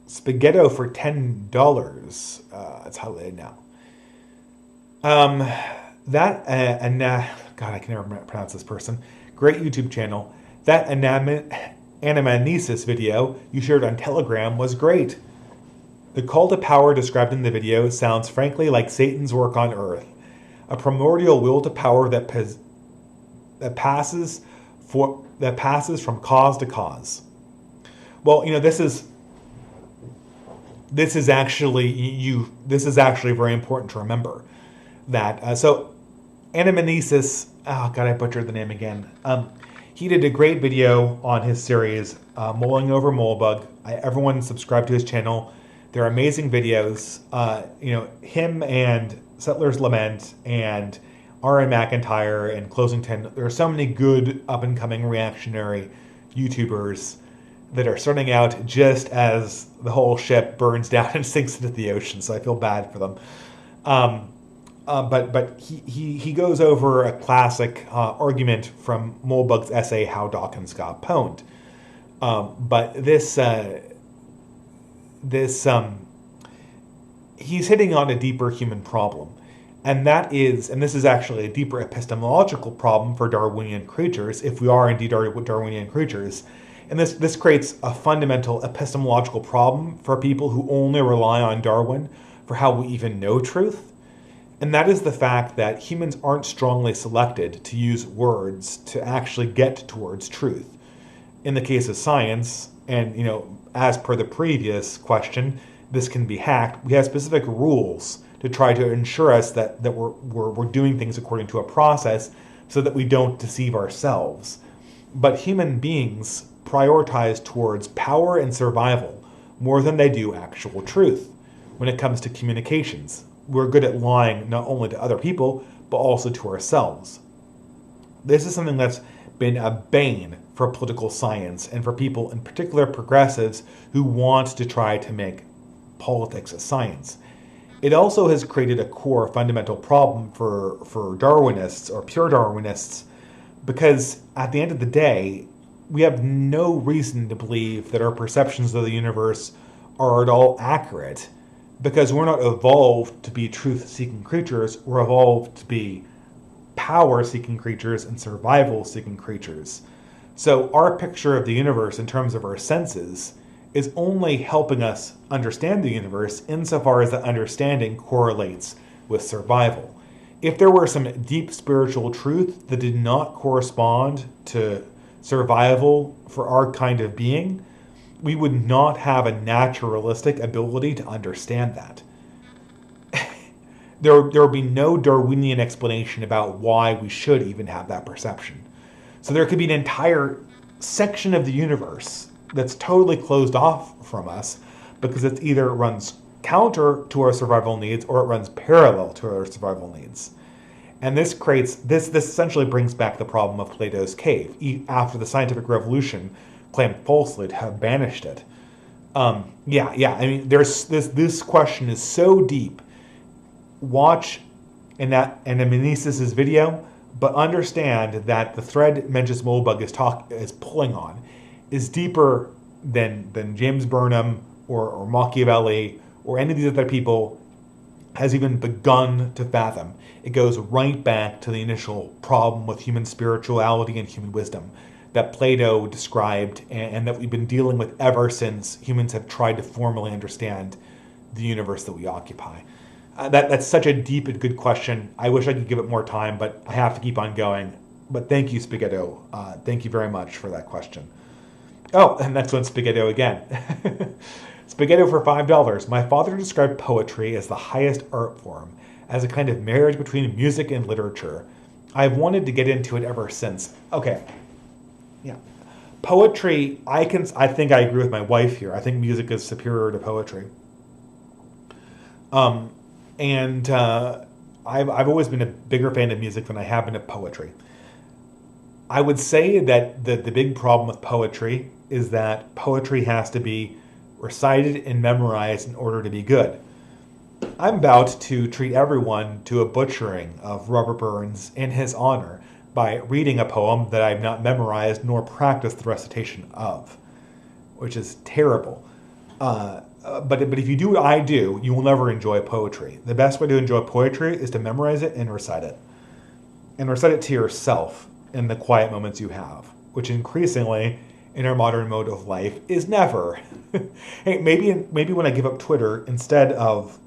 $10. It's highlighted now. God, I can never pronounce this person. Great YouTube channel. That anamnesis video you shared on Telegram was great. The call to power described in the video sounds frankly like Satan's work on Earth, a primordial will to power that passes from cause to cause. Well, this is actually very important to remember that. So Anamnesis, oh god, I butchered the name again. He did a great video on his series, Mulling Over Molebug. Everyone subscribe to his channel. They're amazing videos. Him and Settler's Lament and R.N. McIntyre and Closington. There are so many good up-and-coming reactionary YouTubers that are starting out just as the whole ship burns down and sinks into the ocean. So I feel bad for them. But he goes over a classic argument from Molebug's essay How Dawkins Got Pwned. But he's hitting on a deeper human problem. And this is actually a deeper epistemological problem for Darwinian creatures, if we are indeed Darwinian creatures. And this creates a fundamental epistemological problem for people who only rely on Darwin for how we even know truth. And that is the fact that humans aren't strongly selected to use words to actually get towards truth. In the case of science, and as per the previous question, this can be hacked. We have specific rules to try to ensure us that we're doing things according to a process so that we don't deceive ourselves. But human beings prioritize towards power and survival more than they do actual truth. When it comes to communications, we're good at lying not only to other people, but also to ourselves. This is something that's been a bane for political science and for people, in particular progressives, who want to try to make politics a science. It also has created a core fundamental problem for Darwinists or pure Darwinists, because at the end of the day, we have no reason to believe that our perceptions of the universe are at all accurate, because we're not evolved to be truth-seeking creatures. We're evolved to be power-seeking creatures and survival-seeking creatures. So our picture of the universe in terms of our senses is only helping us understand the universe insofar as that understanding correlates with survival. If there were some deep spiritual truth that did not correspond to survival for our kind of being, we would not have a naturalistic ability to understand that. There would be no Darwinian explanation about why we should even have that perception. So there could be an entire section of the universe that's totally closed off from us because it either runs counter to our survival needs or it runs parallel to our survival needs. And this essentially brings back the problem of Plato's cave after the scientific revolution claimed falsely to have banished it. I mean, there's this question is so deep. Watch Anamnesis' video, but understand that the thread Mencius Molebug is pulling on is deeper than James Burnham or Machiavelli or any of these other people has even begun to fathom. It goes right back to the initial problem with human spirituality and human wisdom that Plato described and that we've been dealing with ever since humans have tried to formally understand the universe that we occupy. That's such a deep and good question. I wish I could give it more time, but I have to keep on going. But thank you, Spaghetto. Thank you very much for that question. Oh, and that's when Spaghetto again. Spaghetto for $5. My father described poetry as the highest art form, as a kind of marriage between music and literature. I've wanted to get into it ever since. Okay. Yeah. Poetry, I think I agree with my wife here. I think music is superior to poetry. I've always been a bigger fan of music than I have been of poetry. I would say that the big problem with poetry is that poetry has to be recited and memorized in order to be good. I'm about to treat everyone to a butchering of Robert Burns in his honor by reading a poem that I've not memorized nor practiced the recitation of, which is terrible. But if you do what I do, you will never enjoy poetry. The best way to enjoy poetry is to memorize it and recite it. And recite it to yourself in the quiet moments you have, which increasingly in our modern mode of life is never. Hey, maybe when I give up Twitter, instead of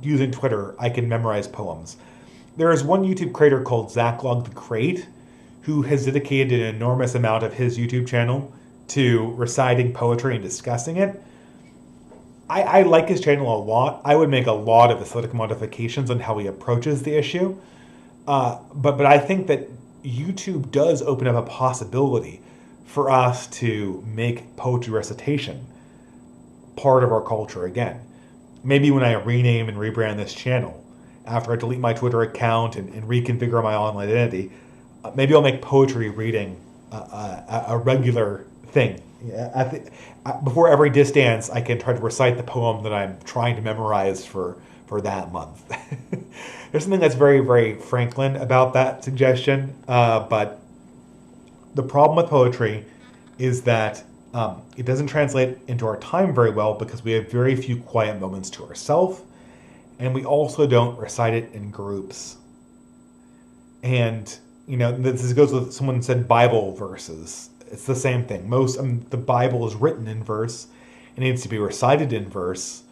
using Twitter, I can memorize poems. There is one YouTube creator called Zachlog the Crate who has dedicated an enormous amount of his YouTube channel to reciting poetry and discussing it. I like his channel a lot. I would make a lot of aesthetic modifications on how he approaches the issue. But I think that YouTube does open up a possibility for us to make poetry recitation part of our culture again. Maybe when I rename and rebrand this channel, after I delete my Twitter account and reconfigure my online identity, maybe I'll make poetry reading a regular thing. Yeah, before every diss dance, I can try to recite the poem that I'm trying to memorize for that month. There's something that's very, very Franklin about that suggestion, but the problem with poetry is that it doesn't translate into our time very well because we have very few quiet moments to ourselves, and we also don't recite it in groups. And this goes with someone said Bible verses. It's the same thing. The Bible is written in verse. It needs to be recited in verse.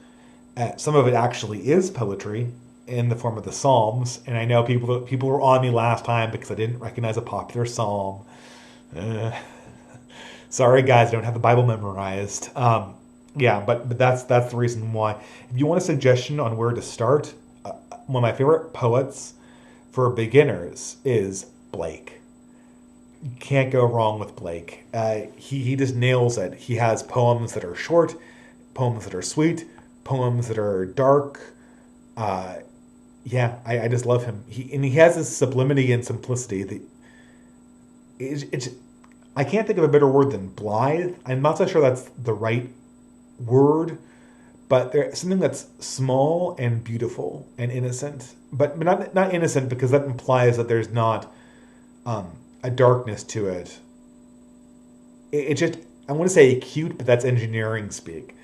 Some of it actually is poetry in the form of the Psalms. And I know people were on me last time because I didn't recognize a popular psalm. Sorry, guys, I don't have the Bible memorized. Yeah, but that's the reason why. If you want a suggestion on where to start, one of my favorite poets for beginners is Blake. You can't go wrong with Blake. He just nails it. He has poems that are short, poems that are sweet, poems that are dark. Yeah, I just love him. He has this sublimity and simplicity that I can't think of a better word than blithe. I'm not so sure that's the right word, but there's something that's small and beautiful and innocent, but not innocent because that implies that there's not a darkness to it. It just, I want to say cute, but that's engineering speak.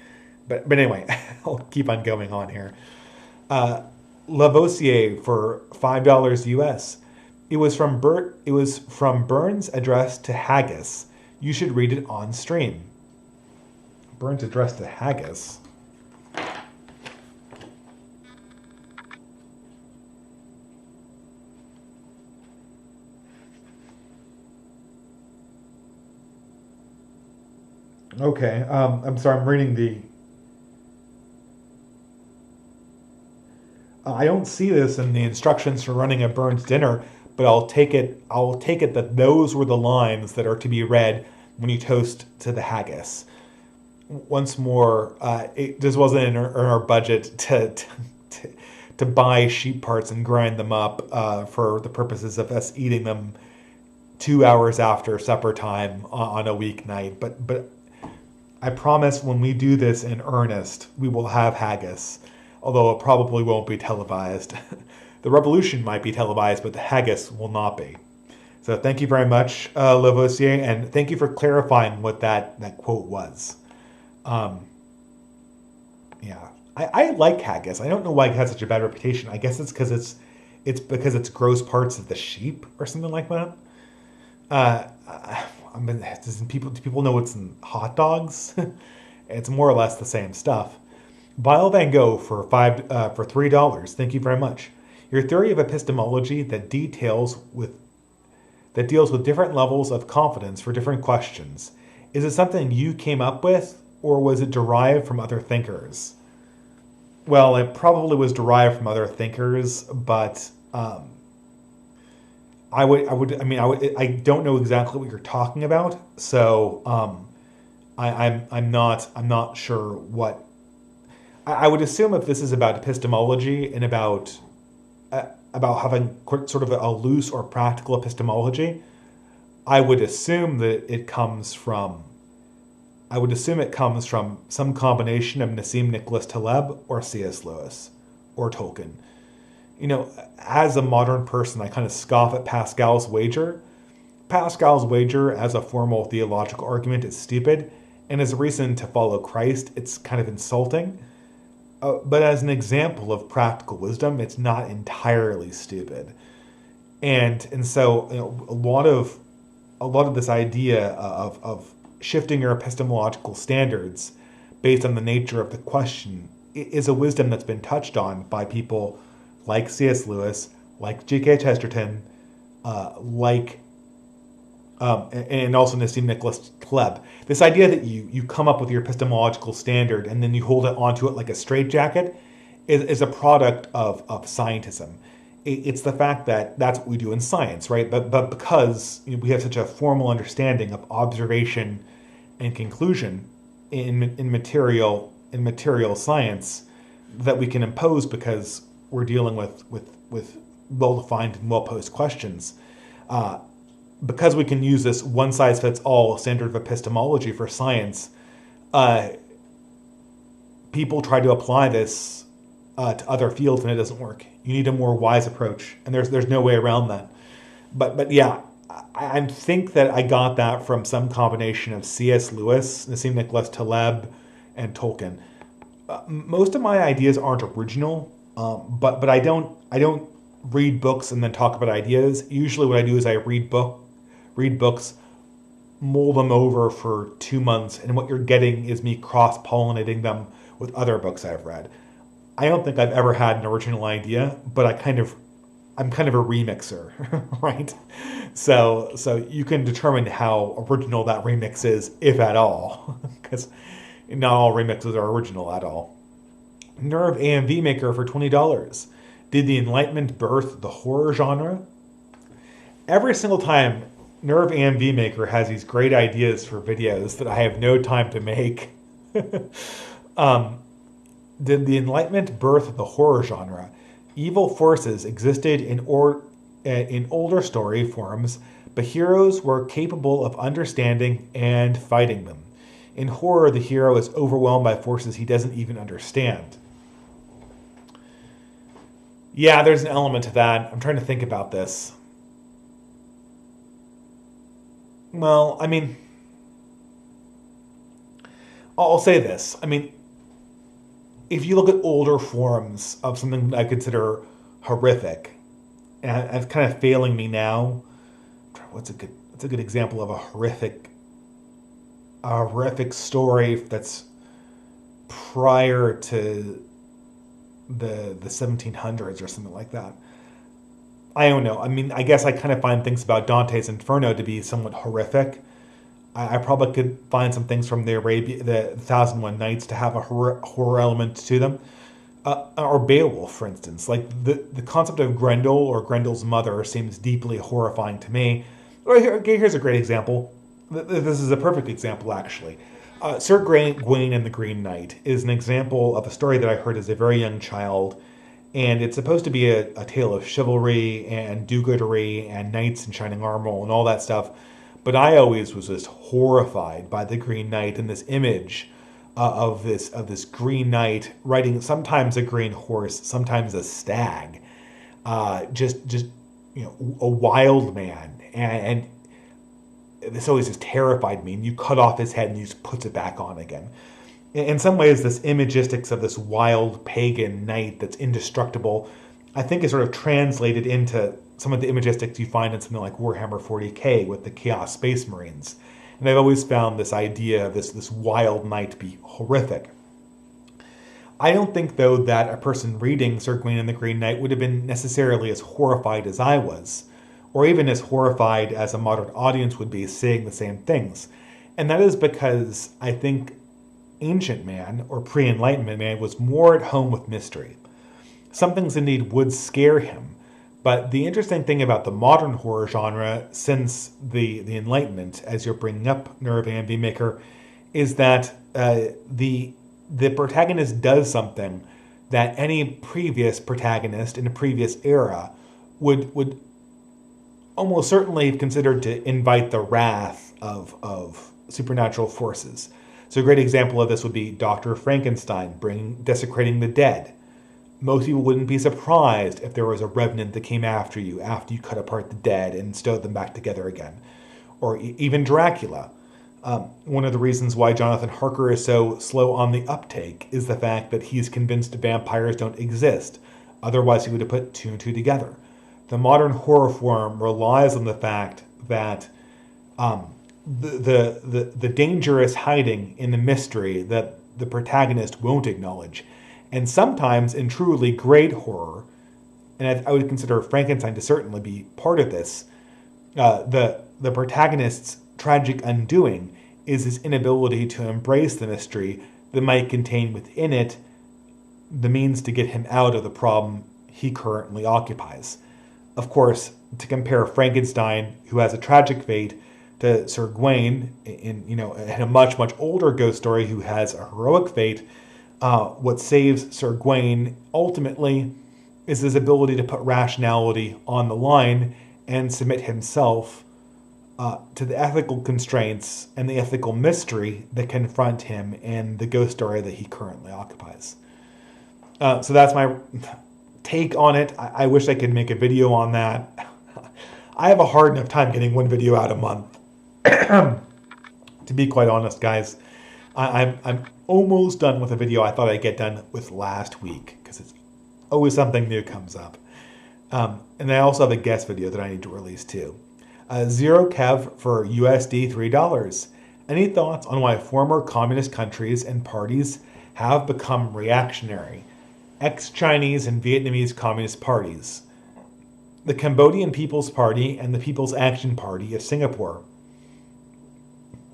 But anyway, I'll keep on going on here. Lavoisier for $5 US. It was from Burns' address to Haggis. You should read it on stream. Burns' address to Haggis. Okay, I'm sorry, I'm reading the... I don't see this in the instructions for running a Burns dinner, but I'll take it that those were the lines that are to be read when you toast to the haggis. Once more, this wasn't in our budget to buy sheep parts and grind them up for the purposes of us eating them 2 hours after supper time on a weeknight. But I promise when we do this in earnest, we will have haggis, although it probably won't be televised. The revolution might be televised, but the haggis will not be. So thank you very much, Lavoisier, and thank you for clarifying what that quote was. Yeah, I like haggis. I don't know why it has such a bad reputation. I guess it's because it's gross parts of the sheep or something like that. I mean, do people know what's in hot dogs? It's more or less the same stuff. Bile Van Gogh for $3. Thank you very much. Your theory of epistemology that deals with different levels of confidence for different questions. Is it something you came up with, or was it derived from other thinkers? Well, it probably was derived from other thinkers, but I don't know exactly what you're talking about, so I'm not sure what. I would assume if this is about epistemology and about having sort of a loose or practical epistemology, I would assume that it comes from some combination of Nassim Nicholas Taleb or C.S. Lewis or Tolkien. You know, as a modern person, I kind of scoff at Pascal's wager. Pascal's wager as a formal theological argument is stupid, and as a reason to follow Christ, it's kind of insulting. But as an example of practical wisdom, it's not entirely stupid. And so a lot of this idea of shifting your epistemological standards based on the nature of the question is a wisdom that's been touched on by people like C.S. Lewis, like G.K. Chesterton, like and also Nassim Nicholas Taleb. This idea that you come up with your epistemological standard and then you hold it onto it like a straitjacket is a product of scientism. It's the fact that that's what we do in science, right? But because we have such a formal understanding of observation and conclusion in material science that we can impose because we're dealing with well-defined and well-posed questions. Because we can use this one-size-fits-all standard of epistemology for science, people try to apply this to other fields and it doesn't work. You need a more wise approach, and there's no way around that. But yeah, I think that I got that from some combination of C.S. Lewis, Nassim Nicholas Taleb, and Tolkien. Most of my ideas aren't original, but I don't read books and then talk about ideas. Usually, what I do is I read books, mull them over for 2 months, and what you're getting is me cross-pollinating them with other books I've read. I don't think I've ever had an original idea, but I'm kind of a remixer, right? So you can determine how original that remix is, if at all, because not all remixes are original at all. Nerve AMV Maker for $20. Did the Enlightenment birth the horror genre? Every single time, Nerve AMV Maker has these great ideas for videos that I have no time to make. Did the Enlightenment birth the horror genre? Evil forces existed in older story forms, but heroes were capable of understanding and fighting them. In horror, the hero is overwhelmed by forces he doesn't even understand. Yeah, there's an element to that. I'm trying to think about this. Well, I mean, I'll say this. I mean, if you look at older forms of something I consider horrific, and it's kind of failing me now. What's a good example of a horrific story that's prior to the 1700s or something like that? I don't know. I mean, I guess I kind of find things about Dante's Inferno to be somewhat horrific. I probably could find some things from the 1001 Nights to have a horror element to them. Or Beowulf, for instance. Like, the concept of Grendel or Grendel's mother seems deeply horrifying to me. Here's a great example. This is a perfect example, actually. Sir Gawain and the Green Knight is an example of a story that I heard as a very young child, and it's supposed to be a tale of chivalry and do-goodery and knights in shining armor and all that stuff. But I always was just horrified by the Green Knight and this image of this Green Knight riding sometimes a green horse, sometimes a stag, just a wild man, and this always just terrified me. And you cut off his head and he just puts it back on again. In some ways, this imagistics of this wild pagan knight that's indestructible, I think, is sort of translated into some of the imagistics you find in something like Warhammer 40k with the Chaos Space Marines. And I've always found this idea of this wild knight be horrific. I don't think, though, that a person reading Sir Gawain and the Green Knight would have been necessarily as horrified as I was, or even as horrified as a modern audience would be seeing the same things. And that is because I think ancient man, or pre-Enlightenment man, was more at home with mystery. Some things indeed would scare him. But the interesting thing about the modern horror genre since the Enlightenment, as you're bringing up Nerve AMV Maker, is that the protagonist does something that any previous protagonist in a previous era would almost certainly have considered to invite the wrath of supernatural forces. So a great example of this would be Dr. Frankenstein desecrating the dead. Most people wouldn't be surprised if there was a revenant that came after you cut apart the dead and stowed them back together again. Or even Dracula. One of the reasons why Jonathan Harker is so slow on the uptake is the fact that he's convinced vampires don't exist. Otherwise, he would have put two and two together. The modern horror form relies on the fact that the danger is hiding in the mystery that the protagonist won't acknowledge. And sometimes in truly great horror, and I would consider Frankenstein to certainly be part of this, the protagonist's tragic undoing is his inability to embrace the mystery that might contain within it the means to get him out of the problem he currently occupies. Of course, to compare Frankenstein, who has a tragic fate, to Sir Gawain in a much older ghost story who has a heroic fate, what saves Sir Gawain ultimately is his ability to put rationality on the line and submit himself to the ethical constraints and the ethical mystery that confront him in the ghost story that he currently occupies. So that's my take on it. I wish I could make a video on that. I have a hard enough time getting one video out a month. To be quite honest, guys, I'm almost done with a video I thought I'd get done with last week, because it's always something new comes up. And I also have a guest video that I need to release too. Zero Kev for USD $3. Any thoughts on why former communist countries and parties have become reactionary? Ex-Chinese and Vietnamese communist parties. The Cambodian People's Party and the People's Action Party of Singapore.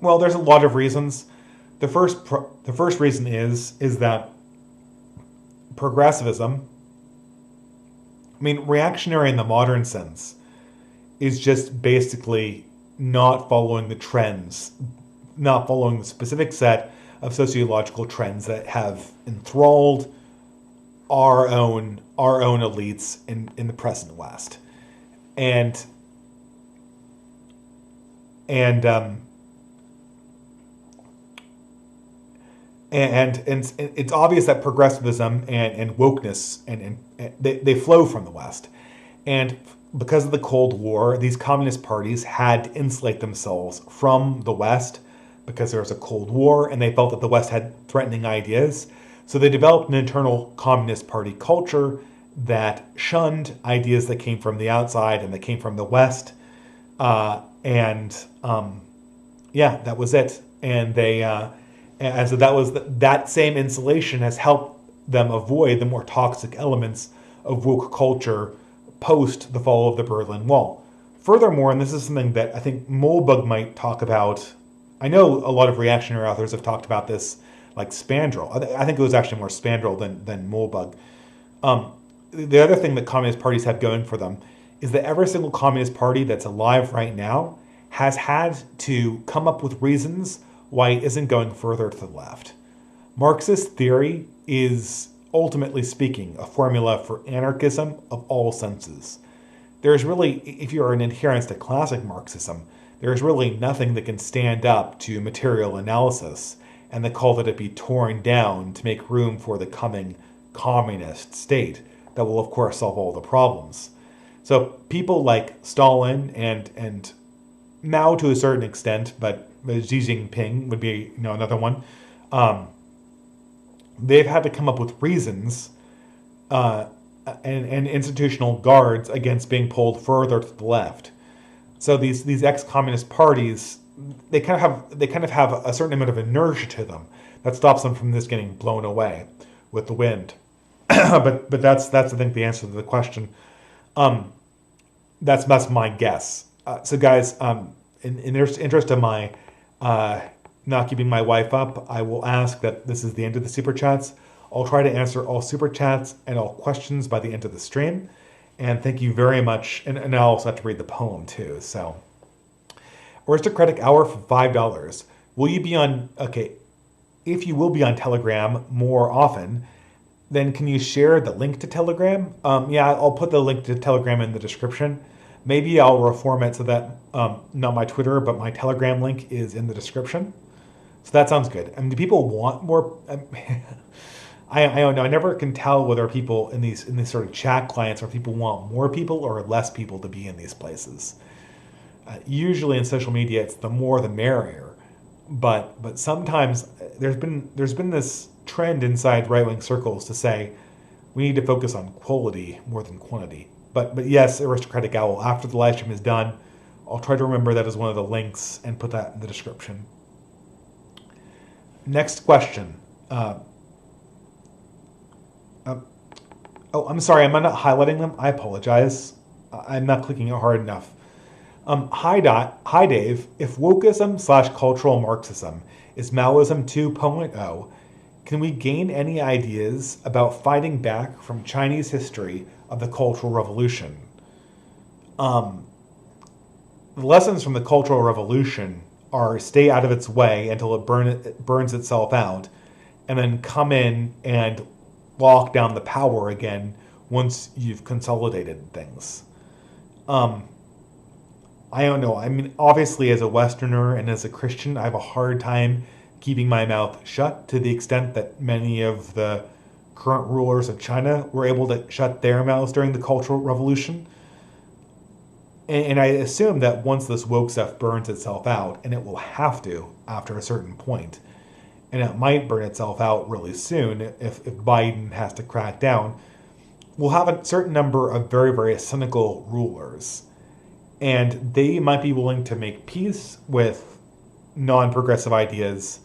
Well, there's a lot of reasons. The first reason is that progressivism, reactionary in the modern sense, is just basically not following the trends, not following the specific set of sociological trends that have enthralled our own elites in the present West. And it's obvious that progressivism and wokeness and they flow from the West. And because of the Cold War, these communist parties had to insulate themselves from the West because there was a Cold War and they felt that the West had threatening ideas. So they developed an internal communist party culture that shunned ideas that came from the outside and that came from the West. That was it. And so that same insulation has helped them avoid the more toxic elements of woke culture post the fall of the Berlin Wall. Furthermore, and this is something that I think Molbug might talk about, I know a lot of reactionary authors have talked about this, like Spandrel. I think it was actually more Spandrel than Molbug. The other thing that communist parties have going for them is that every single communist party that's alive right now has had to come up with reasons why it isn't going further to the left. Marxist theory is, ultimately speaking, a formula for anarchism of all senses. There's really, if you're an adherent to classic Marxism, there's really nothing that can stand up to material analysis and the call that it be torn down to make room for the coming communist state that will, of course, solve all the problems. So people like Stalin and Mao to a certain extent, but Xi Jinping would be another one. They've had to come up with reasons and institutional guards against being pulled further to the left. So these ex-communist parties, they kind of have a certain amount of inertia to them that stops them from this getting blown away with the wind. but that's I think the answer to the question. That's my guess. So guys, in the interest of my not keeping my wife up, I will ask that this is the end of the Super Chats. I'll try to answer all Super Chats and all questions by the end of the stream. And thank you very much. And I also have to read the poem too. So, Aristocratic Hour for $5. Will you be on, okay, if you will be on Telegram more often, then can you share the link to Telegram? Yeah, I'll put the link to Telegram in the description. Maybe I'll reform it so that not my Twitter, but my Telegram link is in the description. So that sounds good. I mean, do people want more? I don't know. I never can tell whether people in these sort of chat clients or people want more people or less people to be in these places. Usually in social media, it's the more the merrier. But sometimes there's been this trend inside right-wing circles to say we need to focus on quality more than quantity. But yes, Aristocratic Owl, after the live stream is done, I'll try to remember that as one of the links and put that in the description. Next question. Oh, I'm sorry, am I not highlighting them? I apologize. I'm not clicking it hard enough. Hi Dave. If wokeism/cultural Marxism is Maoism 2.0, can we gain any ideas about fighting back from Chinese history of the Cultural Revolution? The lessons from the Cultural Revolution are stay out of its way until it burns itself out, and then come in and lock down the power again once you've consolidated things. I don't know. I mean, obviously, as a Westerner and as a Christian, I have a hard time keeping my mouth shut to the extent that many of the current rulers of China were able to shut their mouths during the Cultural Revolution. And I assume that once this woke stuff burns itself out, and it will have to after a certain point, and it might burn itself out really soon if Biden has to crack down, we'll have a certain number of very, very cynical rulers. And they might be willing to make peace with non-progressive ideas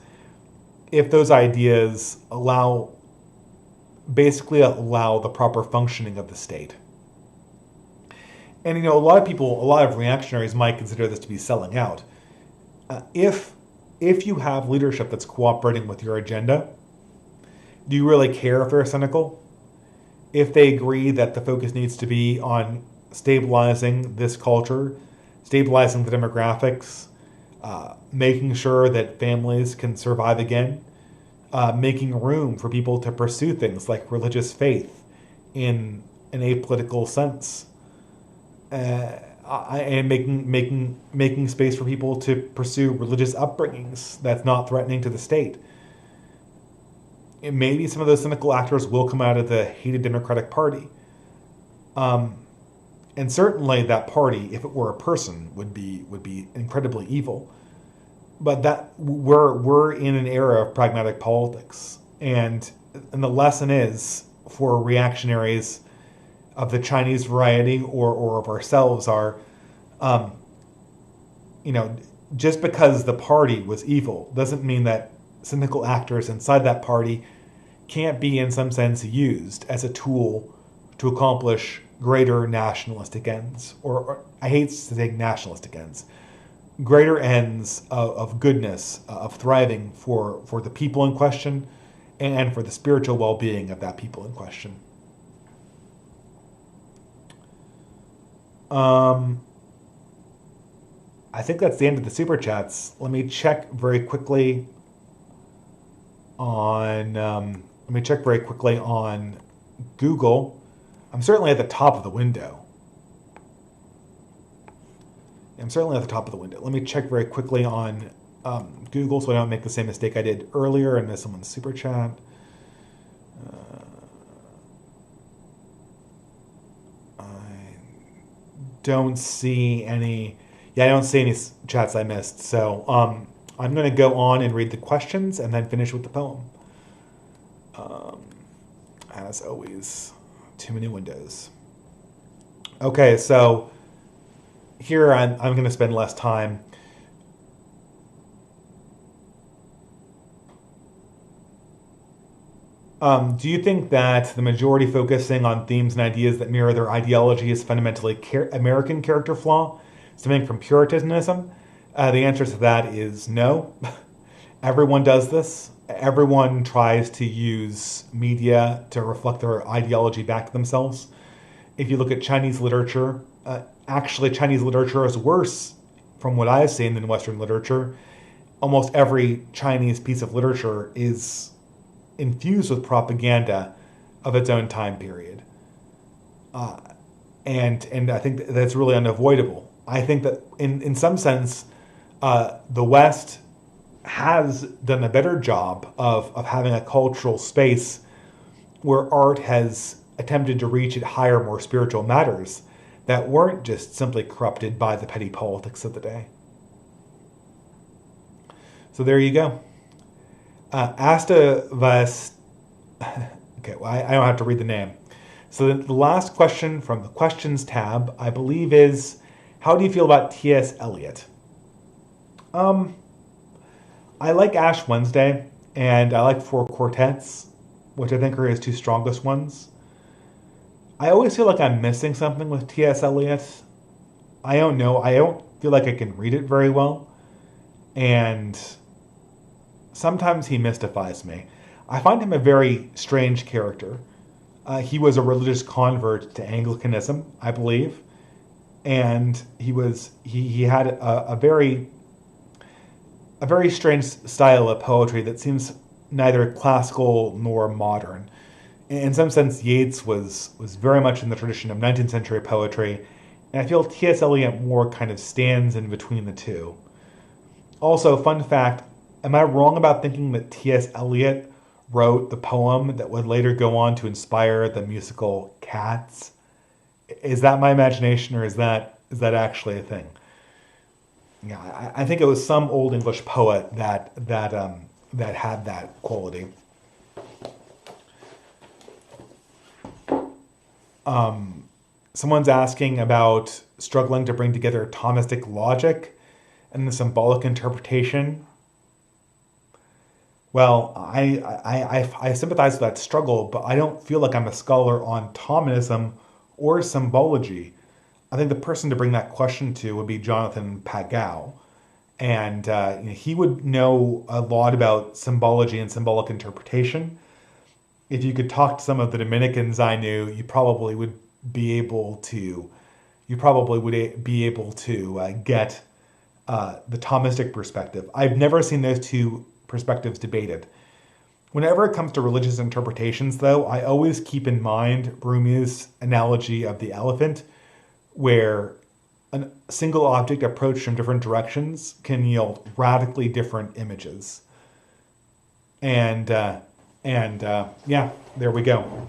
if those ideas basically allow the proper functioning of the state. And, a lot of reactionaries might consider this to be selling out. If you have leadership that's cooperating with your agenda, do you really care if they're cynical? If they agree that the focus needs to be on stabilizing this culture, stabilizing the demographics, making sure that families can survive again, making room for people to pursue things like religious faith in an apolitical sense, and making space for people to pursue religious upbringings that's not threatening to the state. And maybe some of those cynical actors will come out of the hated Democratic Party. And certainly that party, if it were a person, would be incredibly evil. But that we're in an era of pragmatic politics, and the lesson is for reactionaries of the Chinese variety or of ourselves are, just because the party was evil doesn't mean that cynical actors inside that party can't be in some sense used as a tool to accomplish greater nationalistic ends, or I hate to say nationalistic ends, greater ends of goodness, of thriving for the people in question and for the spiritual well-being of that people in question. I think that's the end of the super chats. Let me check very quickly on Google. I'm certainly at the top of the window. Let me check very quickly on Google so I don't make the same mistake I did earlier and miss someone's super chat. I don't see any chats I missed. So I'm going to go on and read the questions and then finish with the poem. As always, too many windows. Okay, so here I'm going to spend less time. Do you think that the majority focusing on themes and ideas that mirror their ideology is fundamentally American character flaw, stemming from Puritanism? The answer to that is no. Everyone does this. Everyone tries to use media to reflect their ideology back to themselves. If you look at Chinese literature, actually Chinese literature is worse from what I've seen than Western literature. Almost every Chinese piece of literature is infused with propaganda of its own time period. And I think that's really unavoidable. I think that in some sense, the West has done a better job of having a cultural space where art has attempted to reach at higher, more spiritual matters that weren't just simply corrupted by the petty politics of the day. So there you go. Asta Vas. Okay, well, I don't have to read the name. So the last question from the questions tab, I believe, is How do you feel about T.S. Eliot? Um, I like Ash Wednesday, and I like Four Quartets, which I think are his two strongest ones. I always feel like I'm missing something with T.S. Eliot. I don't know. I don't feel like I can read it very well, and sometimes he mystifies me. I find him a very strange character. He was a religious convert to Anglicanism, I believe, and he had a very strange style of poetry that seems neither classical nor modern. In some sense, Yeats was very much in the tradition of 19th century poetry, and I feel T.S. Eliot more kind of stands in between the two. Also, fun fact, am I wrong about thinking that T.S. Eliot wrote the poem that would later go on to inspire the musical Cats? Is that my imagination, or is that actually a thing? Yeah, I think it was some old English poet that had that quality. Someone's asking about struggling to bring together Thomistic logic and the symbolic interpretation. Well, I sympathize with that struggle, but I don't feel like I'm a scholar on Thomism or symbology. I think the person to bring that question to would be Jonathan Pagao. And he would know a lot about symbology and symbolic interpretation. If you could talk to some of the Dominicans I knew, be able to you probably would be able to get the Thomistic perspective. I've never seen those two perspectives debated. Whenever it comes to religious interpretations, though, I always keep in mind Rumi's analogy of the elephant, where a single object approached from different directions can yield radically different images. And yeah, there we go.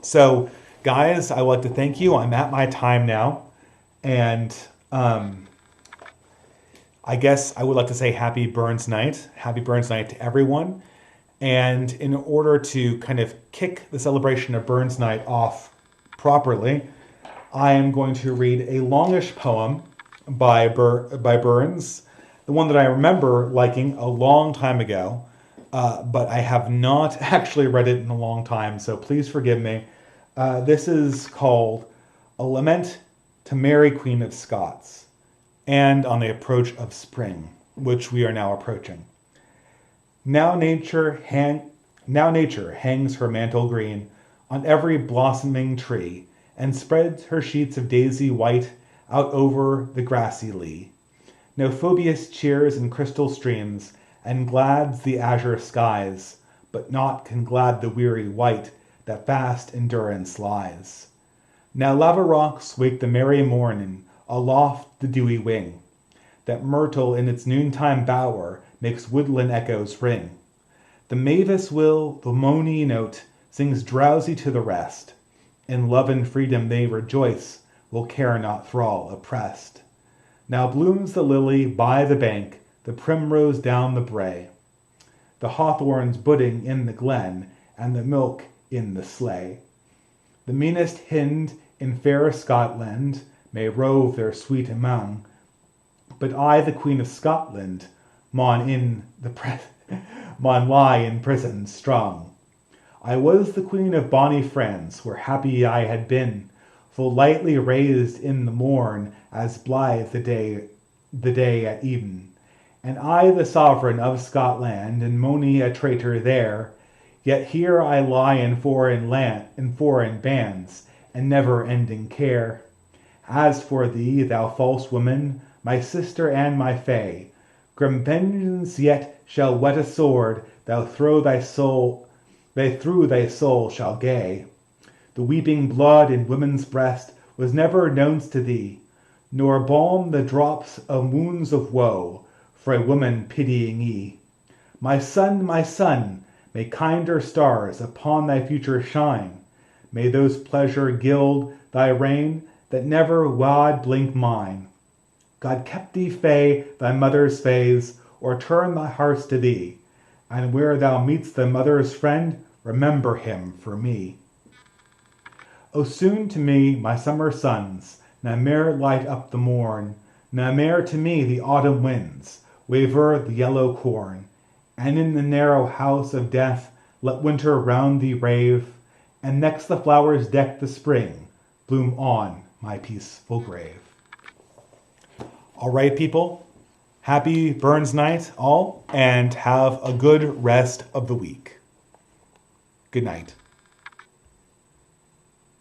So, guys, I would like to thank you. I'm at my time now, and I guess I would like to say Happy Burns Night. Happy Burns Night to everyone. And in order to kind of kick the celebration of Burns Night off properly, I am going to read a longish poem by Burns, the one that I remember liking a long time ago, but I have not actually read it in a long time, so please forgive me. This is called A Lament to Mary, Queen of Scots, and on the approach of spring, which we are now approaching. Now nature hangs her mantle green on every blossoming tree, and spreads her sheets of daisy white out over the grassy lea. No Phoebus cheers in crystal streams, and glads the azure skies, but naught can glad the weary wight that fast endurance lies. Now lava rocks wake the merry morning, aloft the dewy wing, that myrtle in its noontime bower makes woodland echoes ring. The mavis will, the moany note, sings drowsy to the rest. In love and freedom they rejoice, will care not thrall oppressed. Now blooms the lily by the bank, the primrose down the brae, the hawthorns budding in the glen, and the milk in the sleigh. The meanest hind in fair Scotland may rove their sweet among, but I, the Queen of Scotland, maun lie in prison strong. I was the queen of bonny France, where happy I had been, full lightly raised in the morn, as blithe the day at even. And I the sovereign of Scotland, and mony a traitor there, yet here I lie in foreign bands, and never-ending care. As for thee, thou false woman, my sister and my fay, grim vengeance yet shall whet a sword, they through thy soul shall gay. The weeping blood in woman's breast was never known to thee, nor balm the drops of wounds of woe, for a woman pitying ye. My son, may kinder stars upon thy future shine. May those pleasure gild thy reign that never wad blink mine. God keep thee fae thy mother's fays, or turn thy hearts to thee. And where thou meet'st thy mother's friend, remember him for me. O soon to me, my summer suns, Na mair light up the morn, na mair to me the autumn winds waver the yellow corn, and in the narrow house of death let winter round thee rave, and next the flowers deck the spring, bloom on my peaceful grave. All right, people, happy Burns Night, all, and have a good rest of the week. Good night.